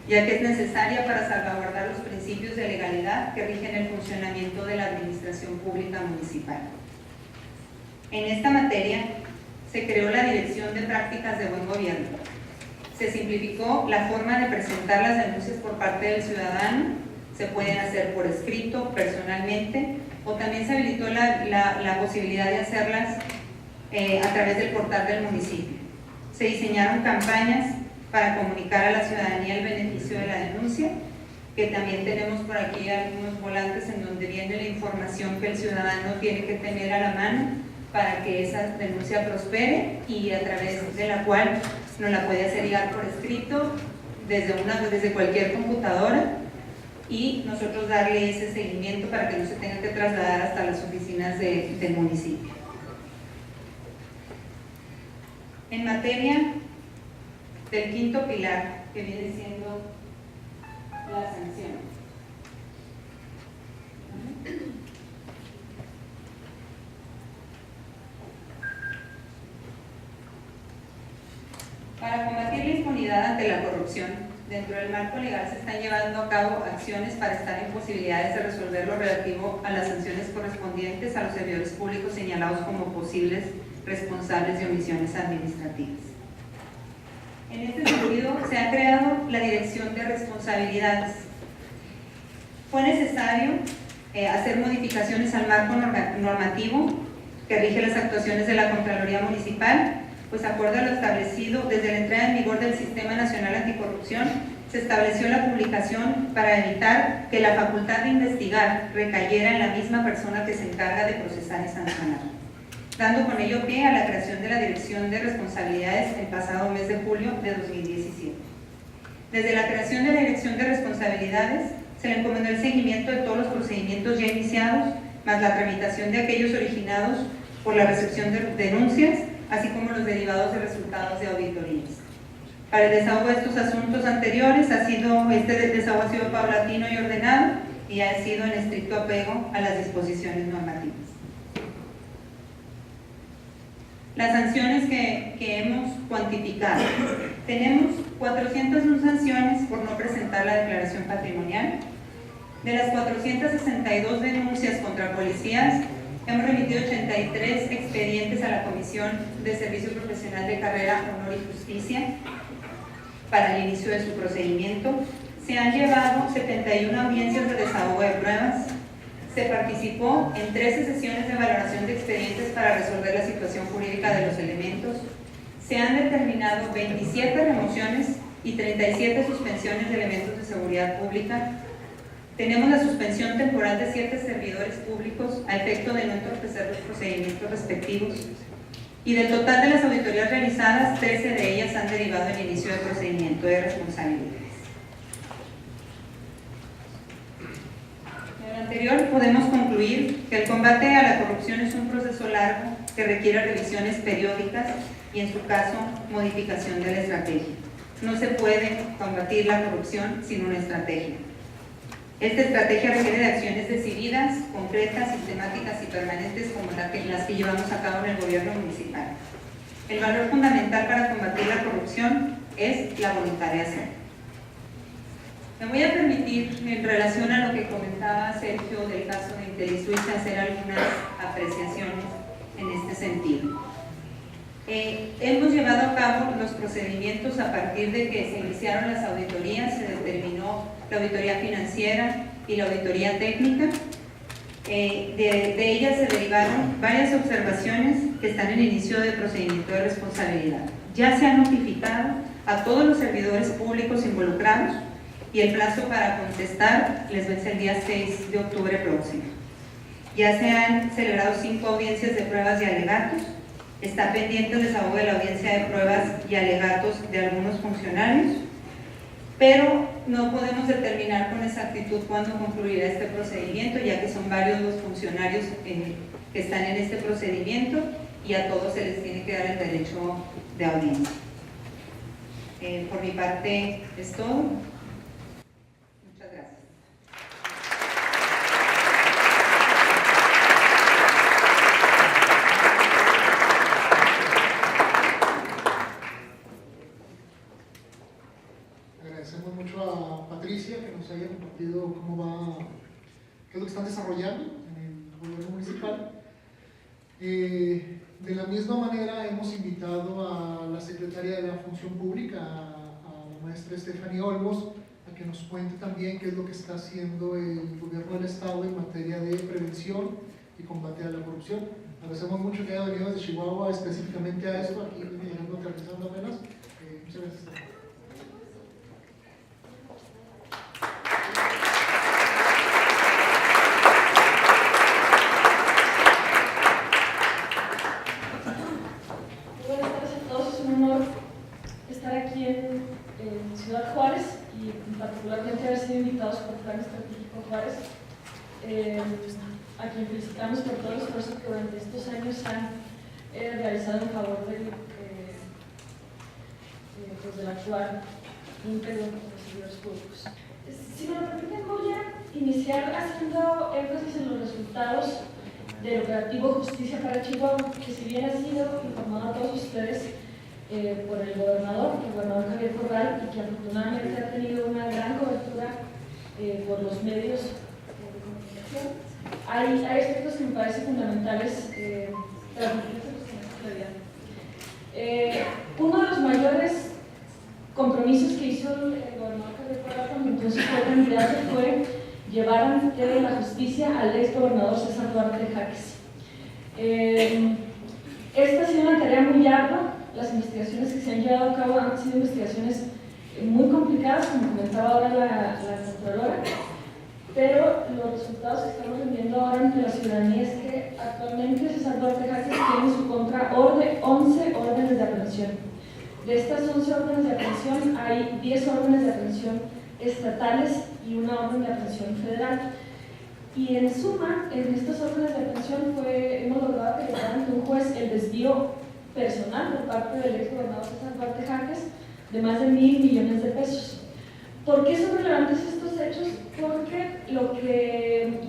E: ya que es necesaria para salvaguardar los principios de legalidad que rigen el funcionamiento de la administración pública municipal. En esta materia se creó la Dirección de Prácticas de Buen Gobierno. Se simplificó la forma de presentar las denuncias por parte del ciudadano. Se pueden hacer por escrito, personalmente, o también se habilitó la posibilidad de hacerlas a través del portal del municipio. Se diseñaron campañas para comunicar a la ciudadanía el beneficio de la denuncia, que también tenemos por aquí algunos volantes en donde viene la información que el ciudadano tiene que tener a la mano para que esa denuncia prospere y a través de la cual nos la puede hacer llegar por escrito desde cualquier computadora y nosotros darle ese seguimiento para que no se tenga que trasladar hasta las oficinas del municipio. En materia del quinto pilar, que viene siendo la sanción. Para combatir la impunidad ante la corrupción, dentro del marco legal se están llevando a cabo acciones para estar en posibilidades de resolver lo relativo a las sanciones correspondientes a los servidores públicos señalados como posibles responsables de omisiones administrativas. En este sentido, se ha creado la Dirección de Responsabilidades. Fue necesario hacer modificaciones al marco normativo que rige las actuaciones de la Contraloría Municipal, pues acorde a lo establecido desde la entrada en vigor del Sistema Nacional Anticorrupción, se estableció la publicación para evitar que la facultad de investigar recayera en la misma persona que se encarga de procesar y sancionar, dando con ello pie a la creación de la Dirección de Responsabilidades el pasado mes de julio de 2017. Desde la creación de la Dirección de Responsabilidades, se le encomendó el seguimiento de todos los procedimientos ya iniciados, más la tramitación de aquellos originados por la recepción de denuncias, así como los derivados de resultados de auditorías. Para el desahogo de estos asuntos anteriores, este desahogo ha sido paulatino y ordenado y ha sido en estricto apego a las disposiciones normativas. Las sanciones que hemos cuantificado. Tenemos 401 sanciones por no presentar la declaración patrimonial. De las 462 denuncias contra policías, hemos remitido 83 expedientes a la Comisión de Servicio Profesional de Carrera, Honor y Justicia para el inicio de su procedimiento. Se han llevado 71 audiencias de desahogo de pruebas. Se participó en 13 sesiones de valoración de expedientes para resolver la situación jurídica de los elementos. Se han determinado 27 remociones y 37 suspensiones de elementos de seguridad pública. Tenemos la suspensión temporal de 7 servidores públicos a efecto de no entorpecer los procedimientos respectivos. Y del total de las auditorías realizadas, 13 de ellas han derivado en inicio de procedimiento de responsabilidades. anterior podemos concluir que el combate a la corrupción es un proceso largo que requiere revisiones periódicas y, en su caso, modificación de la estrategia. No se puede combatir la corrupción sin una estrategia. Esta estrategia requiere de acciones decididas, concretas, sistemáticas y permanentes como las que llevamos a cabo en el gobierno municipal. El valor fundamental para combatir la corrupción es la voluntad de hacer. Me voy a permitir, en relación a lo que comentaba Sergio del caso de Intelisuiza, hacer algunas apreciaciones en este sentido. Hemos llevado a cabo los procedimientos a partir de que se iniciaron las auditorías, se determinó la auditoría financiera y la auditoría técnica. De ellas se derivaron varias observaciones que están en inicio de procedimiento de responsabilidad. Ya se ha notificado a todos los servidores públicos involucrados y el plazo para contestar les vence el día 6 de octubre próximo. Ya se han celebrado 5 audiencias de pruebas y alegatos. Está pendiente el desahogo de la audiencia de pruebas y alegatos de algunos funcionarios, pero no podemos determinar con exactitud cuándo concluirá este procedimiento, ya que son varios los funcionarios que están en este procedimiento y a todos se les tiene que dar el derecho de audiencia. Por mi parte es todo. Muchas gracias.
C: Agradecemos mucho a Patricia que nos haya compartido cómo va, qué es lo que están desarrollando en el gobierno municipal. De la misma manera hemos invitado a la secretaria de la Función Pública, a la maestra Stephanie Olmos, a que nos cuente también qué es lo que está haciendo el gobierno del estado en materia de prevención y combate a la corrupción. Agradecemos mucho que haya venido desde Chihuahua específicamente a esto, aquí llegando aterrizando apenas. Muchas gracias.
F: Ciudad Juárez y particularmente haber sido invitados por Plan Estratégico Juárez, a quien felicitamos por todo el esfuerzo que durante estos años han realizado en favor del actual íntegro de los servidores públicos. Si me lo permiten, voy a iniciar haciendo énfasis en los resultados del operativo Justicia para Chihuahua, que si bien ha sido informado a todos ustedes por el gobernador Javier Corral, y que afortunadamente ha tenido una gran cobertura por los medios de comunicación, hay aspectos que me parecen fundamentales transmitirlos en esta claridad. Uno de los mayores compromisos que hizo el gobernador Javier Corral cuando entonces fue candidato fue llevar ante la justicia al ex gobernador César Duarte Jaques. Esta ha sido una tarea muy ardua. Las investigaciones que se han llevado a cabo han sido investigaciones muy complicadas, como comentaba ahora la Contralora, pero los resultados que estamos viendo ahora ante la ciudadanía es que actualmente César Duarte Jaques tiene en su contra 11 órdenes de aprehensión. De estas 11 órdenes de aprehensión hay 10 órdenes de aprehensión estatales y una orden de aprehensión federal. Y en suma, en estas órdenes de aprehensión hemos logrado que declare ante un juez el desvío personal por parte del ex gobernador César Duarte Jaques de más de 1.000 millones de pesos. ¿Por qué son relevantes estos hechos? Porque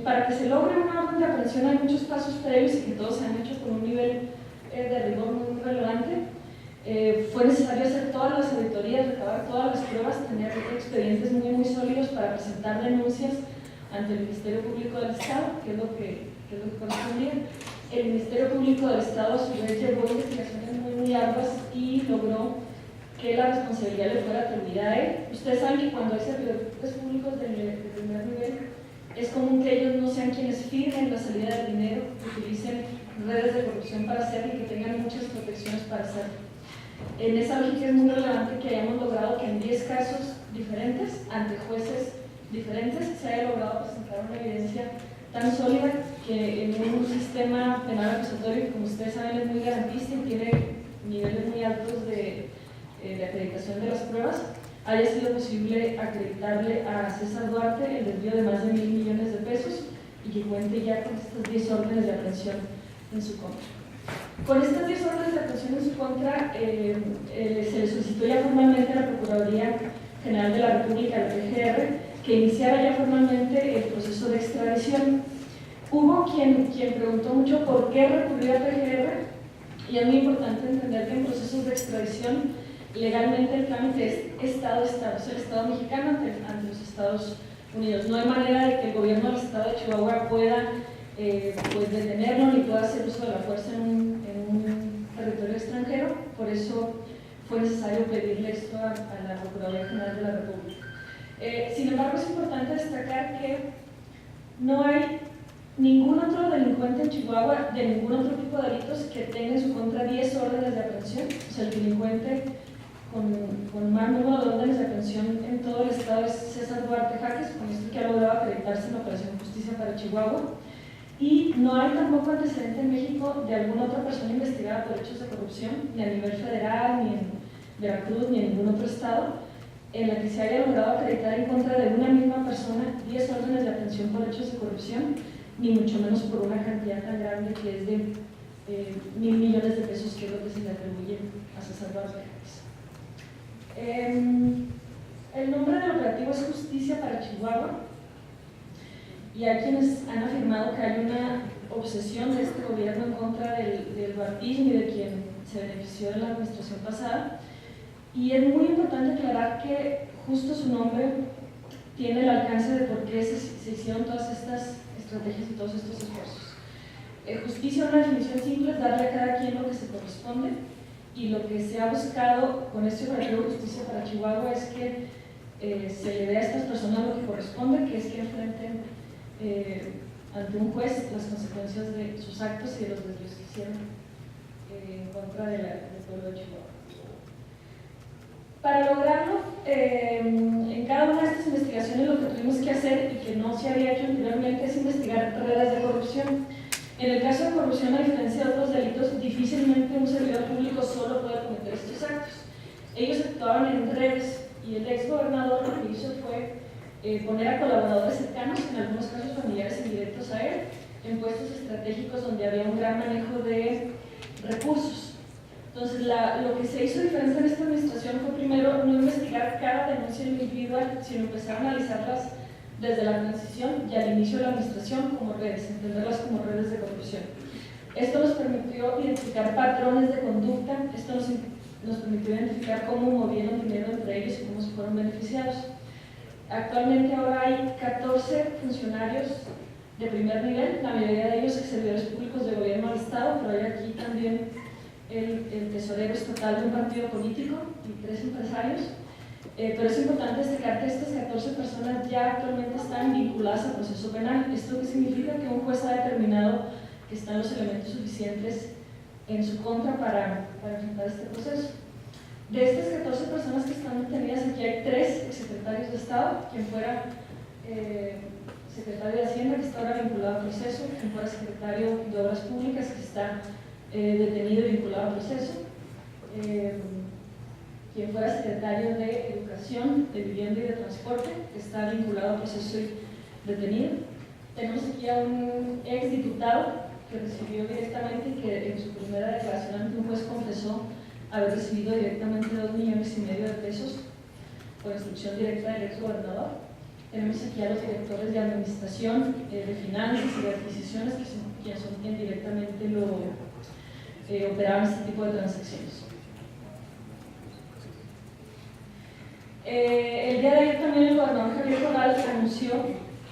F: para que se logre una orden de aprehensión hay muchos pasos previos y que todos se han hecho con un nivel de rigor muy relevante. Fue necesario hacer todas las auditorías, recabar todas las pruebas, tener expedientes muy sólidos para presentar denuncias ante el Ministerio Público del Estado, que es lo que correspondía. El Ministerio Público del Estado a su vez llevó investigaciones muy arduas y logró que la responsabilidad le fuera atribuida a él. Ustedes saben que cuando hay servidores públicos de primer nivel, es común que ellos no sean quienes firmen la salida del dinero, que utilicen redes de corrupción para hacerlo y que tengan muchas protecciones para hacerlo. En esa lógica es muy relevante que hayamos logrado que en 10 casos diferentes, ante jueces diferentes, se haya logrado presentar una evidencia tan sólida que en un sistema penal acusatorio que, como ustedes saben, es muy garantista y tiene niveles muy altos de acreditación de las pruebas, haya sido posible acreditarle a César Duarte el desvío de más de 1.000 millones de pesos y que cuente ya con estas 10 órdenes de aprehensión en su contra. Con estas 10 órdenes de aprehensión en su contra, se le solicitó ya formalmente a la Procuraduría General de la República, la PGR, que iniciara ya formalmente el proceso de extradición. Hubo quien preguntó mucho por qué recurrir a PGR, y es muy importante entender que en procesos de extradición legalmente el trámite es Estado-Estado, es el Estado mexicano ante los Estados Unidos. No hay manera de que el gobierno del Estado de Chihuahua pueda pues detenerlo ni pueda hacer uso de la fuerza en un territorio extranjero. Por eso fue necesario pedirle esto a la Procuraduría General de la República. Sin embargo, es importante destacar que no hay ningún otro delincuente en Chihuahua de ningún otro tipo de delitos que tenga en su contra 10 órdenes de aprehensión. O sea, el delincuente con más número de órdenes de aprehensión en todo el estado es César Duarte Jaques, con esto que ha logrado acreditarse en la Operación Justicia para Chihuahua. Y no hay tampoco antecedente en México de alguna otra persona investigada por hechos de corrupción, ni a nivel federal, ni en Veracruz, ni en ningún otro estado, en la que se haya logrado acreditar en contra de una misma persona 10 órdenes de aprehensión por hechos de corrupción, ni mucho menos por una cantidad tan grande que es de 1.000 millones de pesos, que es lo que se le atribuye a César Duarte Jaques. El nombre del operativo es Justicia para Chihuahua, y hay quienes han afirmado que hay una obsesión de este gobierno en contra del duartismo y de quien se benefició de la administración pasada, y es muy importante aclarar que justo su nombre tiene el alcance de por qué se hicieron todas estas estrategias y todos estos esfuerzos. Justicia, una definición simple, es darle a cada quien lo que se corresponde, y lo que se ha buscado con este operativo Justicia para Chihuahua es que se le dé a estas personas lo que corresponde, que es que enfrenten ante un juez las consecuencias de sus actos y de los desvíos que hicieron en contra del pueblo de Chihuahua. Para lograrlo, en cada una de estas investigaciones lo que tuvimos que hacer, y que no se había hecho anteriormente, es investigar redes de corrupción. En el caso de corrupción, a diferencia de otros delitos, difícilmente un servidor público solo puede cometer estos actos. Ellos actuaban en redes, y el ex gobernador lo que hizo fue poner a colaboradores cercanos, en algunos casos familiares indirectos a él, en puestos estratégicos donde había un gran manejo de recursos. Entonces, lo que se hizo diferente en esta administración fue primero no investigar cada denuncia individual, sino empezar a analizarlas desde la transición y al inicio de la administración como redes, entenderlas como redes de corrupción. Esto nos permitió identificar patrones de conducta, esto nos permitió identificar cómo movieron dinero entre ellos y cómo se fueron beneficiados. Actualmente ahora hay 14 funcionarios de primer nivel, la mayoría de ellos servidores públicos de gobierno del Estado, pero hay aquí también el tesorero estatal de un partido político y 3 empresarios. Pero es importante destacar que estas 14 personas ya actualmente están vinculadas al proceso penal. ¿Esto qué significa? Que un juez ha determinado que están los elementos suficientes en su contra para enfrentar este proceso. De estas 14 personas que están detenidas, aquí hay 3 exsecretarios de Estado, quien fuera secretario de Hacienda, que está ahora vinculado al proceso, quien fuera secretario de Obras Públicas, que está detenido y vinculado al proceso, quien fuera secretario de Educación, de Vivienda y de Transporte, que está vinculado al proceso y detenido. Tenemos aquí a un exdiputado que recibió directamente y que en su primera declaración ante un juez confesó haber recibido directamente 2,5 millones de pesos por instrucción directa del ex gobernador. Tenemos aquí a los directores de administración, de finanzas y de adquisiciones, que son quien directamente operaban este tipo de transacciones. El día de ayer también el gobernador Javier Corral anunció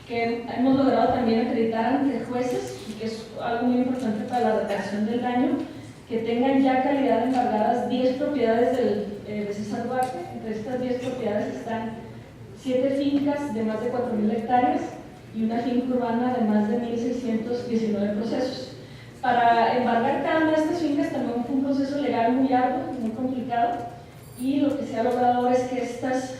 F: que hemos logrado también acreditar ante jueces, y que es algo muy importante para la reparación del daño, que tengan ya calidad embargadas 10 propiedades de César Duarte. Entre estas 10 propiedades están 7 fincas de más de 4,000 hectáreas y una finca urbana de más de 1,619 procesos. Para embargar cada una de estas fincas también fue un proceso legal muy arduo, muy complicado, y lo que se ha logrado ahora es que estas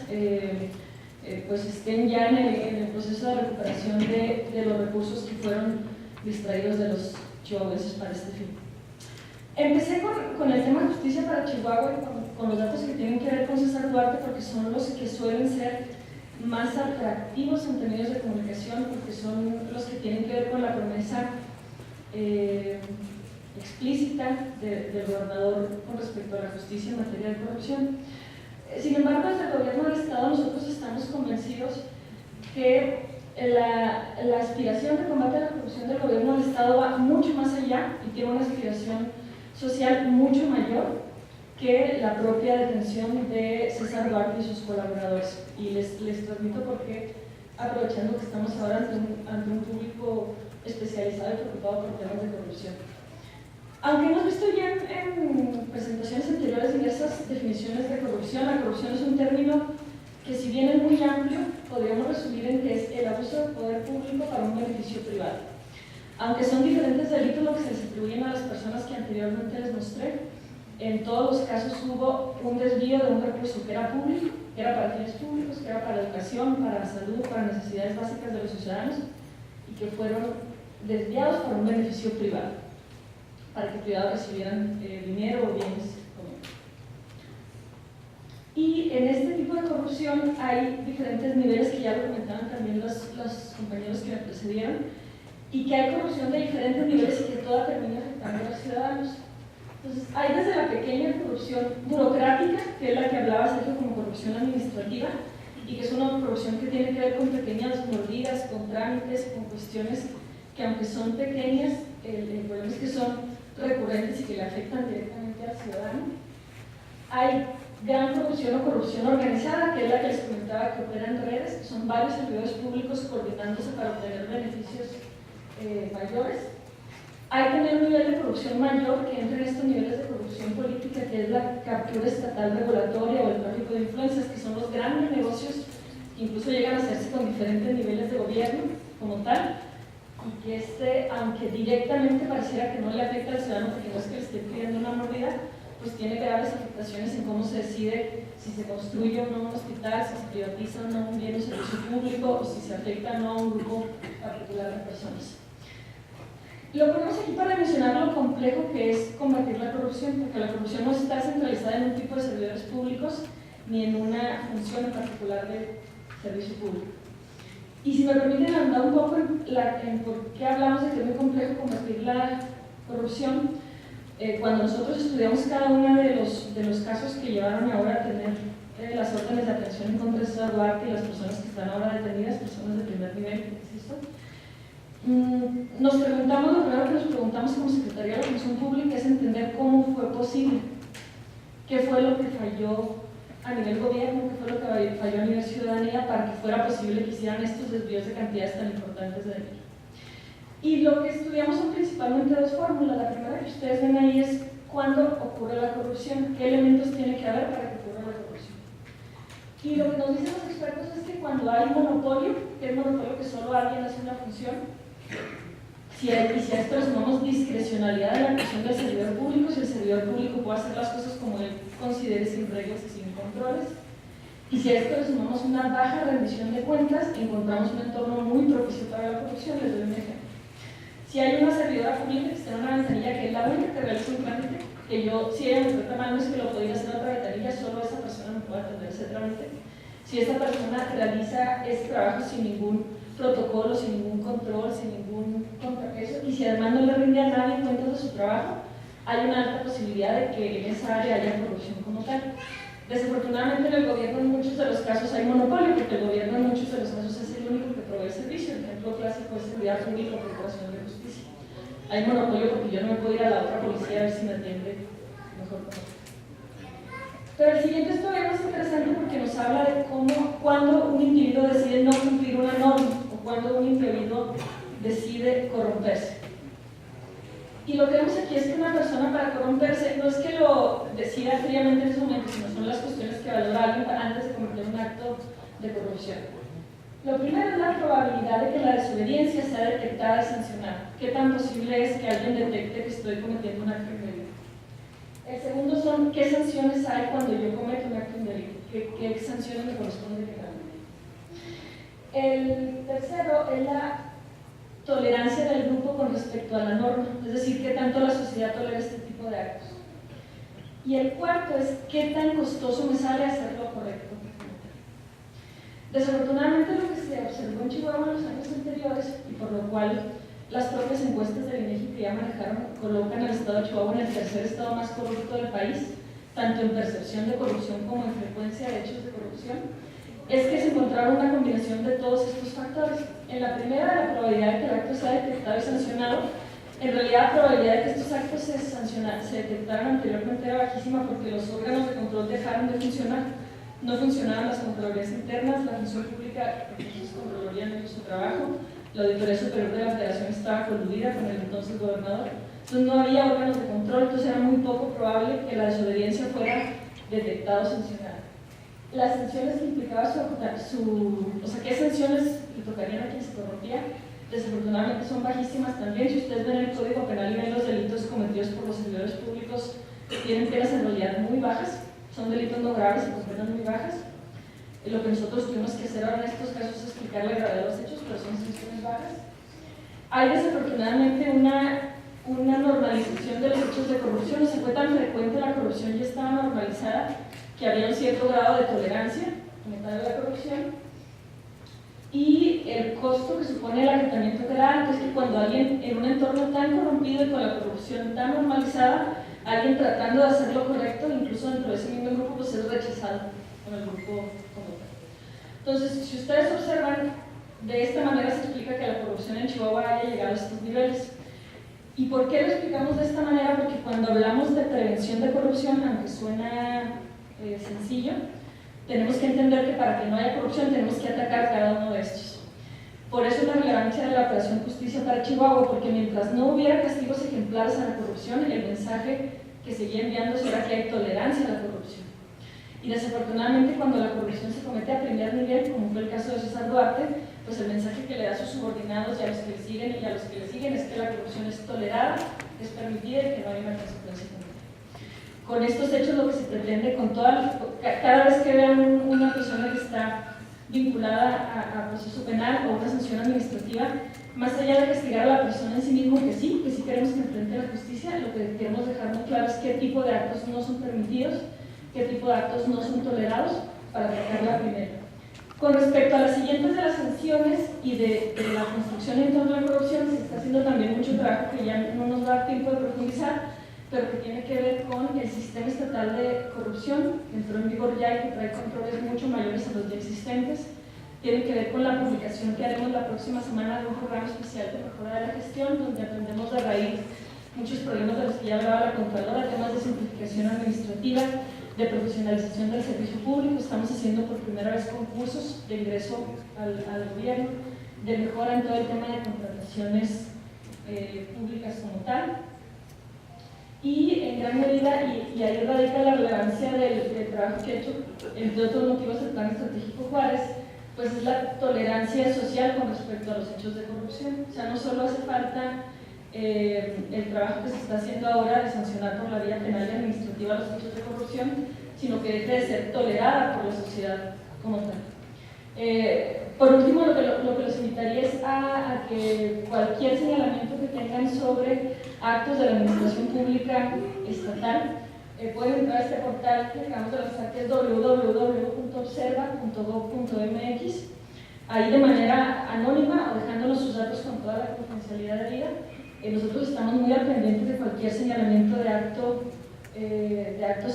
F: pues estén ya en el proceso de recuperación de los recursos que fueron distraídos de los chihuahuenses para este fin. Empecé con el tema de Justicia para Chihuahua y con los datos que tienen que ver con César Duarte, porque son los que suelen ser más atractivos en términos de comunicación, porque son los que tienen que ver con la promesa explícita del gobernador con respecto a la justicia en materia de corrupción. Sin embargo, desde el gobierno del Estado nosotros estamos convencidos que la aspiración de combate a la corrupción del gobierno del Estado va mucho más allá y tiene una aspiración social mucho mayor que la propia detención de César Duarte y sus colaboradores. Y les transmito porque, aprovechando que estamos ahora ante un público especializado y preocupado por temas de corrupción. Aunque hemos visto ya en presentaciones anteriores diversas definiciones de corrupción, la corrupción es un término que, si bien es muy amplio, podríamos resumir en que es el abuso del poder público para un beneficio privado. Aunque son diferentes delitos lo que se les atribuyen a las personas que anteriormente les mostré, en todos los casos hubo un desvío de un recurso que era público, que era para fines públicos, que era para educación, para salud, para necesidades básicas de los ciudadanos, y que fueron desviados para un beneficio privado, para que privados recibieran dinero o bienes comunes. Y en este tipo de corrupción hay diferentes niveles que ya lo comentaban también los compañeros que me precedieron, y que hay corrupción de diferentes niveles y que toda termina afectando a los ciudadanos. Entonces, hay desde la pequeña corrupción burocrática, que es la que hablaba Sergio como corrupción administrativa, y que es una corrupción que tiene que ver con pequeñas mordidas, con trámites, con cuestiones que, aunque son pequeñas, el problema es que son recurrentes y que le afectan directamente al ciudadano. Hay gran corrupción o corrupción organizada, que es la que les comentaba, que opera en redes, que son varios servidores públicos coordinándose para obtener beneficios mayores. Hay también un nivel de corrupción mayor que entra en estos niveles de corrupción política, que es la captura estatal regulatoria o el tráfico de influencias, que son los grandes negocios que incluso llegan a hacerse con diferentes niveles de gobierno como tal, y que aunque directamente pareciera que no le afecta al ciudadano porque no es que le esté pidiendo una mordida, pues tiene graves afectaciones en cómo se decide si se construye o no un hospital, si se privatiza o no un bien o servicio público, o si se afecta o no a un grupo particular de personas. Lo ponemos aquí para mencionar lo complejo que es combatir la corrupción, porque la corrupción no está centralizada en un tipo de servidores públicos ni en una función en particular de servicio público. Y si me permiten andar un poco en por qué hablamos de que es muy complejo combatir la corrupción, cuando nosotros estudiamos cada uno de los casos que llevaron ahora a tener las órdenes de aprehensión en contra de César Duarte y las personas que están ahora detenidas, personas de primer nivel, insisto, nos preguntamos, lo primero que nos preguntamos como Secretaría de la Función Pública es entender cómo fue posible, qué fue lo que falló a nivel gobierno, qué fue lo que falló a nivel ciudadanía para que fuera posible que hicieran estos desvíos de cantidades tan importantes de dinero. Y lo que estudiamos son principalmente dos fórmulas. La primera que ustedes ven ahí es cuándo ocurre la corrupción, qué elementos tiene que haber para que ocurra la corrupción. Y lo que nos dicen los expertos es que cuando hay monopolio, que es monopolio que solo alguien hace una función, si a esto le sumamos discrecionalidad en la actuación del servidor público, si el servidor público puede hacer las cosas como él considere, sin reglas y sin controles, y si a esto le sumamos una baja rendición de cuentas, encontramos un entorno muy propicio para la corrupción. Les doy un ejemplo. Si hay una servidora pública que está en una ventanilla que es la única que realiza un trámite, que yo, si ella me trata mal, no es que lo podría hacer en otra ventanilla, solo esa persona me puede atender ese trámite. Si esa persona realiza ese trabajo sin ningún protocolo, sin ningún control, sin ningún contrapeso, y si además no le rinde a nadie cuentas de su trabajo, hay una alta posibilidad de que en esa área haya corrupción como tal. Desafortunadamente en el gobierno en muchos de los casos hay monopolio, porque el gobierno en muchos de los casos es el único que provee el servicio. El ejemplo clásico es seguridad pública o procuración de justicia. Hay monopolio porque yo no me puedo ir a la otra policía a ver si me atiende mejor. Pero el siguiente estudio es interesante porque nos habla de cuando un individuo decide no cumplir una norma o cuando un individuo decide corromperse. Y lo que vemos aquí es que una persona, para corromperse, no es que lo decida fríamente en ese momento, sino son las cuestiones que valora alguien antes de cometer un acto de corrupción. Lo primero es la probabilidad de que la desobediencia sea detectada y sancionada. ¿Qué tan posible es que alguien detecte que estoy cometiendo un acto indebido? El segundo son qué sanciones hay cuando yo cometo un acto indebido, qué sanciones me corresponde legalmente. El tercero es la tolerancia del grupo con respecto a la norma, es decir, qué tanto la sociedad tolera este tipo de actos. Y el cuarto es qué tan costoso me sale hacer lo correcto. Desafortunadamente, lo que se observó en Chihuahua en los años anteriores, y por lo cual las propias encuestas del INEGI que ya manejaron colocan al estado de Chihuahua en el tercer estado más corrupto del país, tanto en percepción de corrupción como en frecuencia de hechos de corrupción, es que se encontraron una combinación de todos estos factores. En la primera, la probabilidad de que el acto sea detectado y sancionado. En realidad, la probabilidad de que estos actos se detectaran anteriormente era bajísima porque los órganos de control dejaron de funcionar. No funcionaban las Contralorías internas, la función pública, la Contraloría no hizo su trabajo, la Auditoría Superior de la Federación estaba coludida con el entonces gobernador. Entonces no había órganos de control, entonces era muy poco probable que la desobediencia fuera detectada o sancionada. Las sanciones que implicaba o sea, qué sanciones le tocarían a quien se corrompía, desafortunadamente son bajísimas también. Si ustedes ven el Código Penal y ven los delitos cometidos por los servidores públicos, tienen penas en realidad muy bajas, son delitos no graves y con penas muy bajas. Lo que nosotros tuvimos que hacer ahora en estos casos es explicar la gravedad de los hechos, pero son sanciones bajas. Hay desafortunadamente una normalización de los hechos de corrupción. O sea, fue tan frecuente la corrupción y estaba normalizada que había un cierto grado de tolerancia como tal de la corrupción, y el costo que supone el agotamiento que era alto. Es que cuando alguien en un entorno tan corrompido y con la corrupción tan normalizada, alguien tratando de hacer lo correcto, incluso dentro de ese mismo grupo, pues es rechazado con el grupo como tal. Entonces, si ustedes observan, de esta manera se explica que la corrupción en Chihuahua haya llegado a estos niveles. ¿Y por qué lo explicamos de esta manera? Porque cuando hablamos de prevención de corrupción, aunque suena sencillo, tenemos que entender que para que no haya corrupción tenemos que atacar cada uno de estos. Por eso la relevancia de la Operación Justicia para Chihuahua, porque mientras no hubiera castigos ejemplares a la corrupción, el mensaje que seguía enviándose era que hay tolerancia a la corrupción. Y desafortunadamente, cuando la corrupción se comete a primer nivel, como fue el caso de César Duarte, pues el mensaje que le da a sus subordinados y a los que le siguen es que la corrupción es tolerada, es permitida y que no hay una consecuencia concreta. Con estos hechos, lo que se pretende con cada vez que vean una persona que está vinculada a proceso penal o una sanción administrativa, más allá de castigar a la persona en sí mismo, que sí queremos que enfrente a la justicia, lo que queremos dejar muy claro es qué tipo de actos no son permitidos, qué tipo de actos no son tolerados, para atacarla primero. Con respecto a las siguientes de las sanciones y de la construcción en torno a la corrupción, se está haciendo también mucho trabajo que ya no nos va a dar tiempo de profundizar, pero que tiene que ver con el sistema estatal de corrupción, que entró en vigor ya y que trae controles mucho mayores a los ya existentes. Tiene que ver con la publicación que haremos la próxima semana de un programa especial de mejora de la gestión, donde aprendemos de raíz muchos problemas de los que ya hablaba la Contralora, temas de simplificación administrativa, de profesionalización del servicio público. Estamos haciendo por primera vez concursos de ingreso al gobierno, de mejora en todo el tema de contrataciones públicas como tal. Y en gran medida, y ahí radica la relevancia del trabajo que ha hecho, entre otros motivos, el Plan Estratégico Juárez, pues es la tolerancia social con respecto a los hechos de corrupción. O sea, no solo hace falta el trabajo que se está haciendo ahora de sancionar por la vía penal y administrativa los hechos de corrupción, sino que deje de ser tolerada por la sociedad como tal. Por último, lo que los invitaría es a que cualquier señalamiento que tengan sobre actos de la administración pública estatal, pueden entrar a este portal que acabamos de lanzar, que es www.observa.gov.mx. Ahí de manera anónima o dejándonos sus datos con toda la confidencialidad debida. Nosotros estamos muy al pendiente de cualquier señalamiento de actos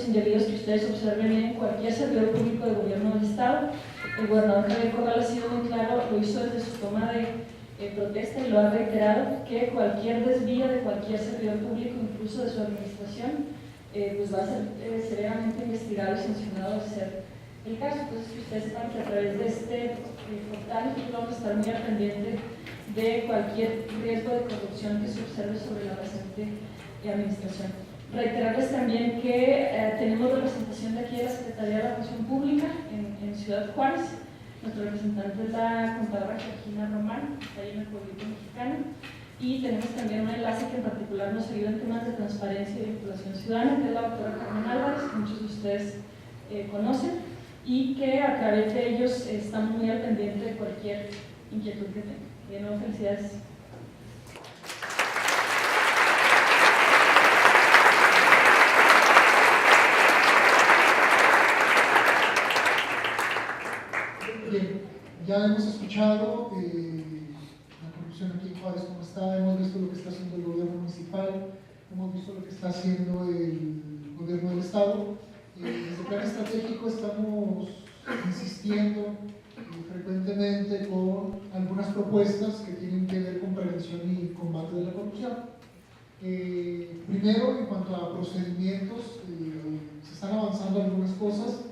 F: indebidos que ustedes observen en cualquier servidor público de gobierno del Estado. El gobernador Javier Corral ha sido muy claro, lo hizo desde su toma de protesta y lo ha reiterado, que cualquier desvío de cualquier servidor público, incluso de su administración, pues va a ser severamente investigado y sancionado de ser el caso. Entonces, que ustedes sepan que a través de este portal nosotros vamos a estar muy al pendiente de cualquier riesgo de corrupción que se observe sobre la presente administración. Reiterarles también que tenemos representación de aquí de la Secretaría de la Función Pública en Ciudad Juárez. Nuestro representante es la contadora Georgina Román, está ahí en el pueblito mexicano. Y tenemos también un enlace que en particular nos ayuda en temas de transparencia y vinculación ciudadana, que es la doctora Carmen Álvarez, que muchos de ustedes conocen, y que a través de ellos estamos muy al pendiente de cualquier inquietud que tengan. De nuevo, felicidades.
C: Bien. ya hemos escuchado la corrupción aquí en Juárez cómo está, hemos visto lo que está haciendo el gobierno municipal, hemos visto lo que está haciendo el gobierno del estado. Desde el plan estratégico estamos insistiendo frecuentemente con algunas propuestas que tienen que ver con prevención y combate de la corrupción. Primero, en cuanto a procedimientos, se están avanzando algunas cosas.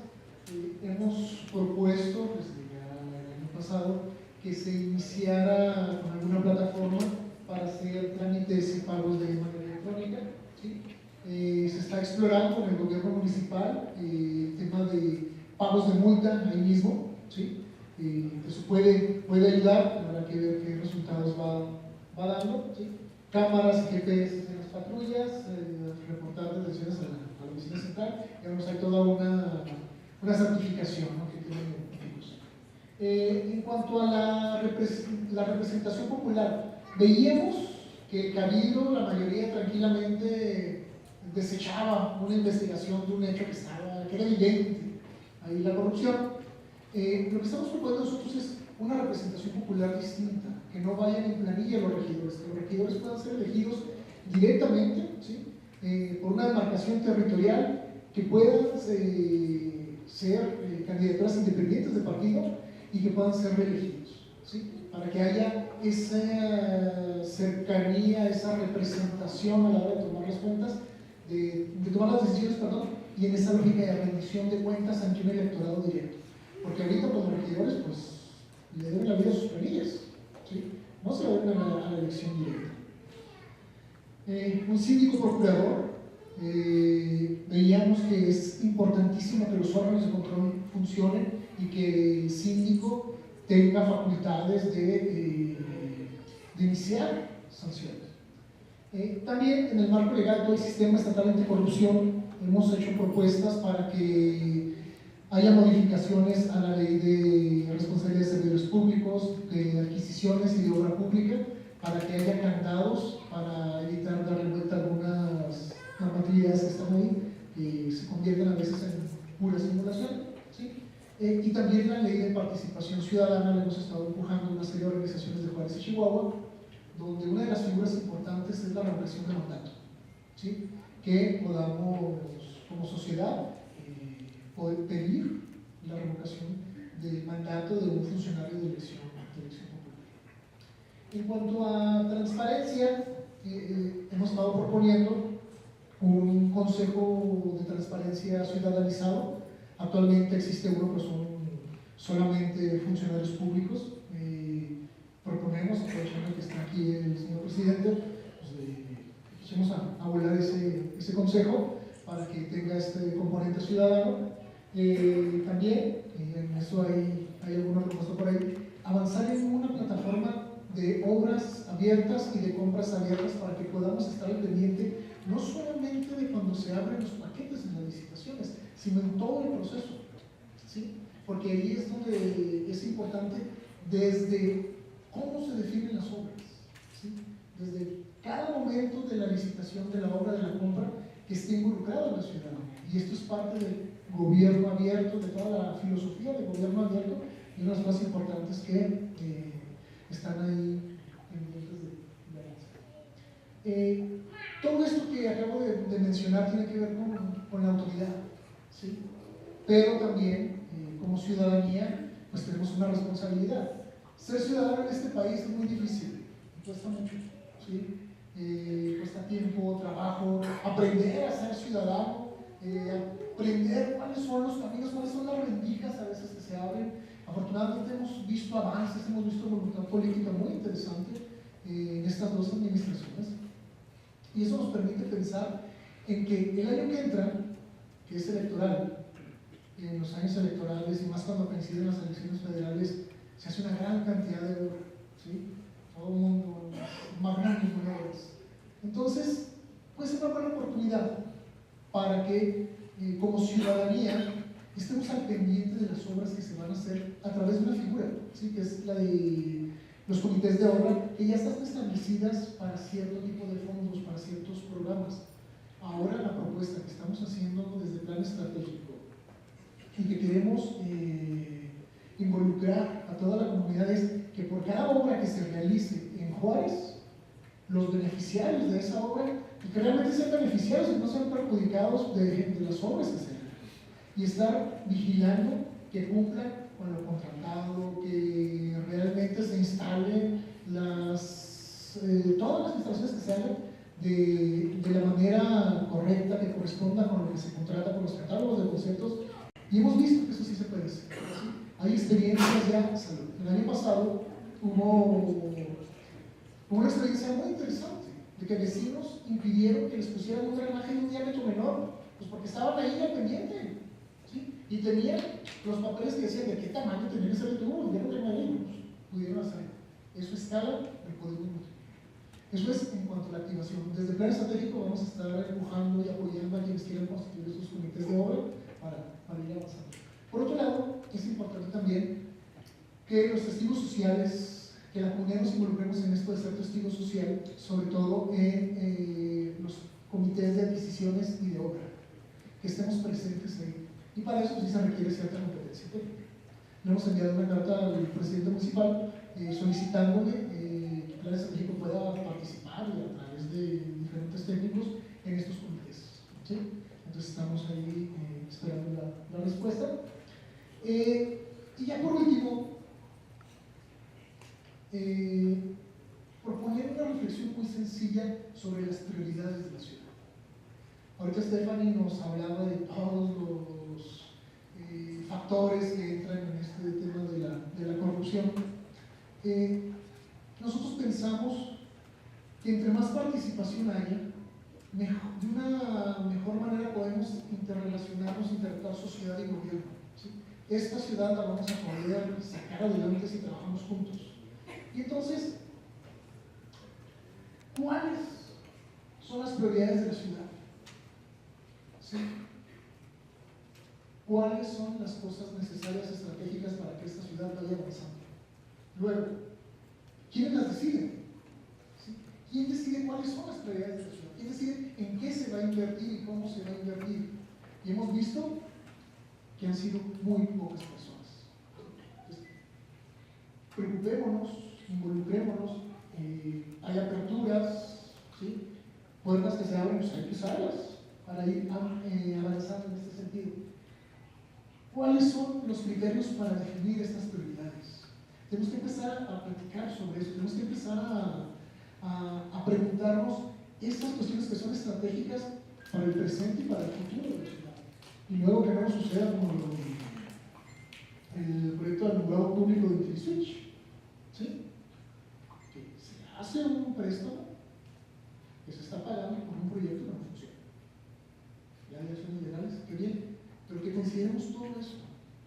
C: Hemos propuesto desde el año pasado que se iniciara con alguna plataforma para hacer trámites y pagos de manera electrónica, ¿sí? Se está explorando con el gobierno municipal el tema de pagos de multa ahí mismo, ¿sí? Eso puede ayudar, habrá que ver qué resultados va dando, ¿sí? Cámaras y GPS en las patrullas, reportar detenciones a la oficina central, digamos, hay toda una certificación, ¿no?, que tiene efectos. En cuanto a la representación popular, veíamos que el Cabildo, la mayoría tranquilamente desechaba una investigación de un hecho que era evidente, ahí la corrupción. Lo que estamos proponiendo nosotros es una representación popular distinta, que no vayan en planilla los regidores, que los regidores puedan ser elegidos directamente, ¿sí?, por una demarcación territorial, que puedan ser candidaturas independientes de partido y que puedan ser reelegidos, ¿sí?, para que haya esa cercanía, esa representación a la hora de tomar las cuentas, de tomar las decisiones, perdón, y en esa lógica de rendición de cuentas ante un electorado directo. Porque ahorita pues, los regidores pues, le deben la vida a sus planillas, ¿sí?, no se lo deben a la elección directa. Un síndico procurador, veíamos que es importantísimo que los órganos de control funcionen y que el síndico tenga facultades de iniciar sanciones. También en el marco legal del sistema estatal anticorrupción hemos hecho propuestas para que haya modificaciones a la ley de responsabilidad de servidores públicos, de adquisiciones y de obra pública, para que haya candados para evitar darle vuelta a algunas normatividades que están ahí, que se convierten a veces en pura simulación, ¿sí? Y también la ley de participación ciudadana, la hemos estado empujando en una serie de organizaciones de Juárez y Chihuahua, donde una de las figuras importantes es la revocación de mandato, ¿sí?, que podamos como sociedad poder pedir la revocación del mandato de un funcionario de elección popular. En cuanto a transparencia, hemos estado proponiendo un consejo de transparencia ciudadanizado. Actualmente existe uno, pero son solamente funcionarios públicos. Proponemos, aprovechando que está aquí el señor presidente, pues, echemos a volar ese consejo para que tenga este componente ciudadano. También, en eso hay alguna propuesta por ahí, avanzar en una plataforma de obras abiertas y de compras abiertas para que podamos estar al pendiente no solamente de cuando se abren los paquetes en las licitaciones, sino en todo el proceso, ¿sí? Porque ahí es donde es importante desde cómo se definen las obras, ¿sí?, desde cada momento de la licitación de la obra, de la compra, que esté involucrado la ciudadanía. Y esto es parte del gobierno abierto, de toda la filosofía del gobierno abierto, y una de las más importantes que están ahí pendientes de avanzar. Todo esto que acabo de mencionar tiene que ver con la autoridad, ¿sí?, pero también como ciudadanía pues tenemos una responsabilidad. Ser ciudadano en este país es muy difícil, cuesta mucho, ¿sí? Cuesta tiempo, trabajo, aprender a ser ciudadano, aprender cuáles son los caminos, cuáles son las rendijas a veces que se abren. Afortunadamente hemos visto avances, hemos visto voluntad política muy interesante en estas dos administraciones, y eso nos permite pensar en que el año que entra, que es electoral, en los años electorales y más cuando coinciden las elecciones federales, se hace una gran cantidad de obra, ¿sí?, todo el mundo, magnánimos. Entonces, puede ser una buena oportunidad para que como ciudadanía estemos al pendiente de las obras que se van a hacer a través de una figura, ¿sí?, que es la de los comités de obra, que ya están establecidas para cierto tipo de fondos, para ciertos programas. Ahora la propuesta que estamos haciendo desde el plan estratégico y que queremos involucrar a toda la comunidad es que por cada obra que se realice en Juárez, los beneficiarios de esa obra, y que realmente sean beneficiarios y no sean perjudicados de las obras que se hagan. Y estar vigilando que cumplan con lo contratado, que realmente se instalen todas las instalaciones que se hagan de la manera correcta, que corresponda con lo que se contrata por los catálogos de conceptos. Y hemos visto que eso sí se puede hacer. ¿Sí? Hay experiencias ya. Salud. El año pasado hubo una experiencia muy interesante de que vecinos impidieron que les pusieran un drenaje de un diámetro menor, pues porque estaban ahí al pendiente, ¿sí? Y tenían los papeles que decían de qué tamaño tenía que ser el tubo, y ya no tenían, pues, pudieron hacer. Eso escala el código industrial. Eso es en cuanto a la activación. Desde el plan estratégico vamos a estar empujando y apoyando a quienes quieran constituir estos comités de obra para ir avanzando. Por otro lado, es importante también que los testigos sociales, que la comunidad nos involucremos en esto de ser testigo social, sobre todo en los comités de adquisiciones y de obra, que estemos presentes ahí. Y para eso sí se requiere cierta competencia técnica. Le hemos enviado una carta al presidente municipal solicitándole que el plan estratégico pueda participar y a través de diferentes técnicos en estos comités, ¿sí? Entonces estamos ahí esperando la respuesta. Y ya por último, proponer una reflexión muy sencilla sobre las prioridades de la ciudad. Ahorita Stephanie nos hablaba de todos los factores que entran en este tema de la corrupción. Nosotros pensamos que entre más participación haya, de una mejor manera podemos interrelacionarnos, interactuar sociedad y gobierno, ¿sí? Esta ciudad la vamos a poder sacar adelante si trabajamos juntos. Y entonces, ¿cuáles son las prioridades de la ciudad? ¿Sí? ¿Cuáles son las cosas necesarias, estratégicas para que esta ciudad vaya avanzando? Luego, ¿quiénes las deciden? ¿Sí? ¿Quién decide cuáles son las prioridades de la ciudad? ¿Quién decide en qué se va a invertir y cómo se va a invertir? Y hemos visto que han sido muy pocas personas. Entonces, preocupémonos, involucrémonos, hay aperturas, ¿sí? Puertas que se abren, pues hay que usarlas para ir avanzando en este sentido. ¿Cuáles son los criterios para definir estas prioridades? Tenemos que empezar a platicar sobre eso, tenemos que empezar a preguntarnos estas cuestiones que son estratégicas para el presente y para el futuro de la ciudad. Y luego que no nos suceda como el proyecto de alumbrado público de IntelliSwitch, ¿sí? Que se hace un préstamo que se está pagando por un proyecto que no funciona. Ya hay acciones legales, qué bien, pero que consideremos todo esto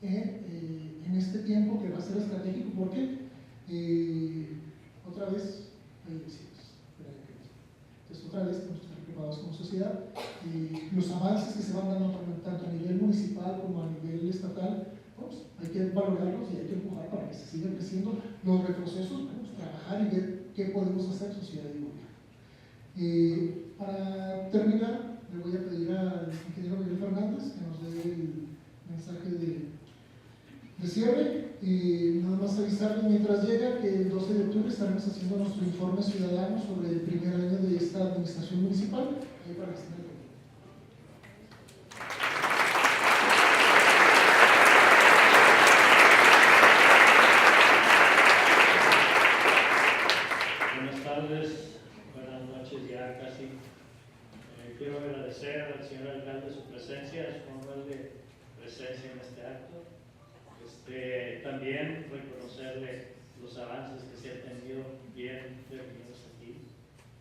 C: en este tiempo que va a ser estratégico, porque otra vez hay elecciones. Entonces, otra vez tenemos que estar preparados como sociedad. Los avances que se van dando tanto a nivel municipal como a nivel estatal, pues, hay que valorarlos y hay que empujar para que se sigan creciendo. Los retrocesos, vamos a trabajar y ver qué podemos hacer sociedad y gobierno. Para terminar, le voy a pedir al ingeniero Miguel Fernández que nos dé el mensaje de cierre. Nada más avisarles mientras llega que el 12 de octubre estaremos haciendo nuestro informe ciudadano sobre el primer año de esta administración municipal. Ahí para que estén.
G: Buenas tardes, buenas noches ya casi. Quiero agradecer al señor alcalde su presencia, su amable presencia en este acto. También reconocerle los avances que se han tenido bien definidos aquí.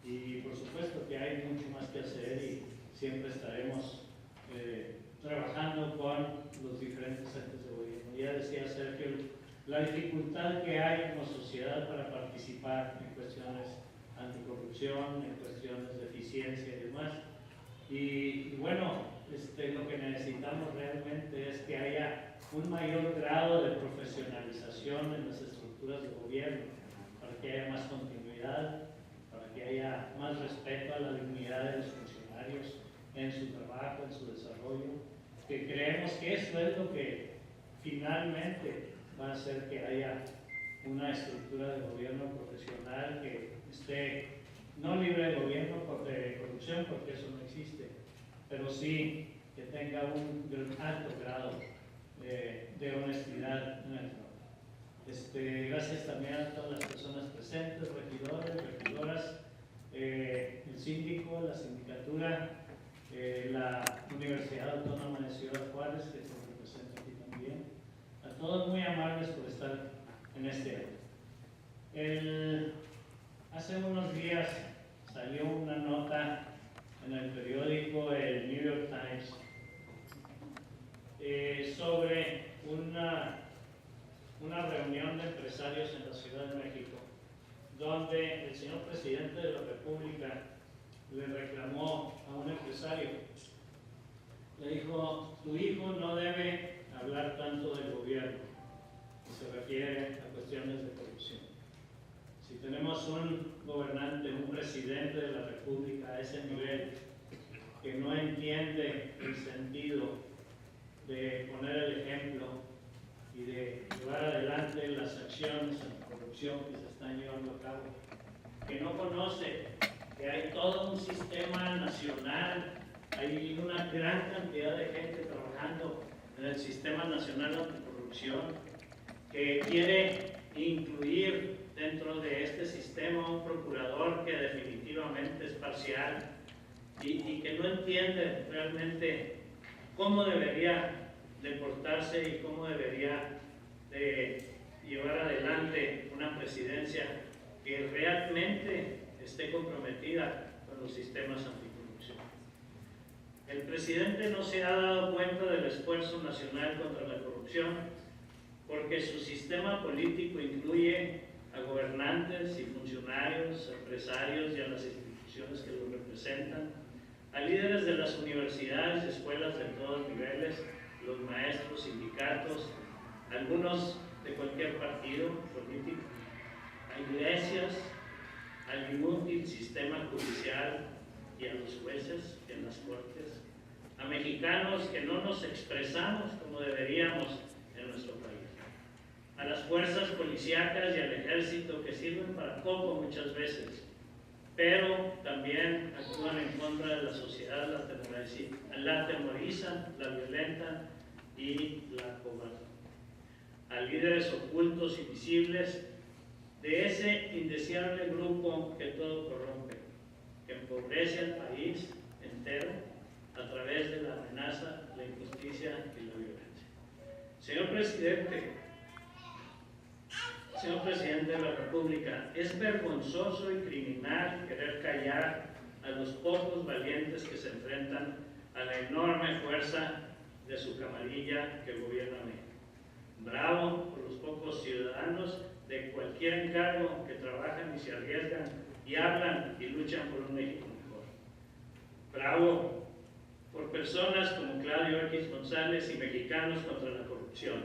G: Y por supuesto que hay mucho más que hacer y siempre estaremos trabajando con los diferentes entes de gobierno. Ya decía Sergio, la dificultad que hay como sociedad para participar en cuestiones anticorrupción, en cuestiones de eficiencia y demás. Y bueno, lo que necesitamos realmente es que haya un mayor grado de profesionalización en las estructuras de gobierno, para que haya más continuidad, para que haya más respeto a la dignidad de los funcionarios en su trabajo, en su desarrollo, que creemos que eso es lo que finalmente va a hacer que haya una estructura de gobierno profesional que esté no libre de gobierno de corrupción, porque eso no existe, pero sí que tenga un alto grado de honestidad en el trabajo. Gracias también a todas las personas presentes, regidores, regidoras, el síndico, la sindicatura, la Universidad Autónoma de Ciudad Juárez, que se representa aquí también. A todos muy amables por estar en este año. Hace unos días salió una nota en el periódico el New York Times sobre una reunión de empresarios en la Ciudad de México, donde el señor presidente de la República le reclamó a un empresario, le dijo: tu hijo no debe hablar tanto del gobierno, y se refiere a cuestiones de corrupción. Si tenemos un gobernante, un presidente de la República a ese nivel, que no entiende el sentido de poner el ejemplo y de llevar adelante las acciones anticorrupción que se están llevando a cabo, que no conoce que hay todo un sistema nacional, hay una gran cantidad de gente trabajando en el Sistema Nacional Anticorrupción, que quiere incluir dentro de este sistema un procurador que definitivamente es parcial y que no entiende realmente cómo debería de portarse y cómo debería de llevar adelante una presidencia que realmente esté comprometida con los sistemas anticorrupción. El presidente no se ha dado cuenta del esfuerzo nacional contra la corrupción, porque su sistema político incluye a gobernantes y funcionarios, empresarios y a las instituciones que los representan, a líderes de las universidades y escuelas de todos niveles, los maestros, sindicatos, algunos de cualquier partido político, a iglesias, al inútil sistema judicial y a los jueces en las cortes, a mexicanos que no nos expresamos como deberíamos en nuestro país, a las fuerzas policíacas y al ejército, que sirven para poco muchas veces, pero también actúan en contra de la sociedad, la atemorizan, la violentan y la cobardan. A líderes ocultos y visibles de ese indeseable grupo que todo corrompe, que empobrece al país entero a través de la amenaza, la injusticia y la violencia. Señor Presidente de la República, es vergonzoso y criminal querer callar a los pocos valientes que se enfrentan a la enorme fuerza de su camarilla que gobierna México. Bravo por los pocos ciudadanos de cualquier encargo que trabajan y se arriesgan y hablan y luchan por un México mejor. Bravo por personas como Claudio X González y Mexicanos contra la Corrupción,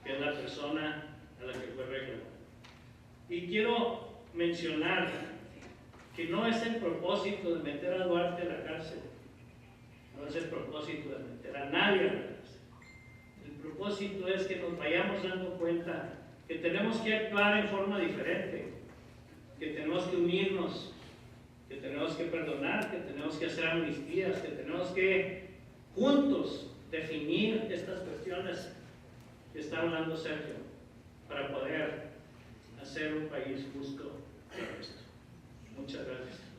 G: que es la persona a la que fue reclamado. Y quiero mencionar que no es el propósito de meter a Duarte a la cárcel, no es el propósito de meter a nadie a la cárcel. El propósito es que nos vayamos dando cuenta que tenemos que actuar en forma diferente, que tenemos que unirnos, que tenemos que perdonar, que tenemos que hacer amnistías, que tenemos que juntos definir estas cuestiones que está hablando Sergio, para poder hacer un país justo y honesto. Muchas gracias.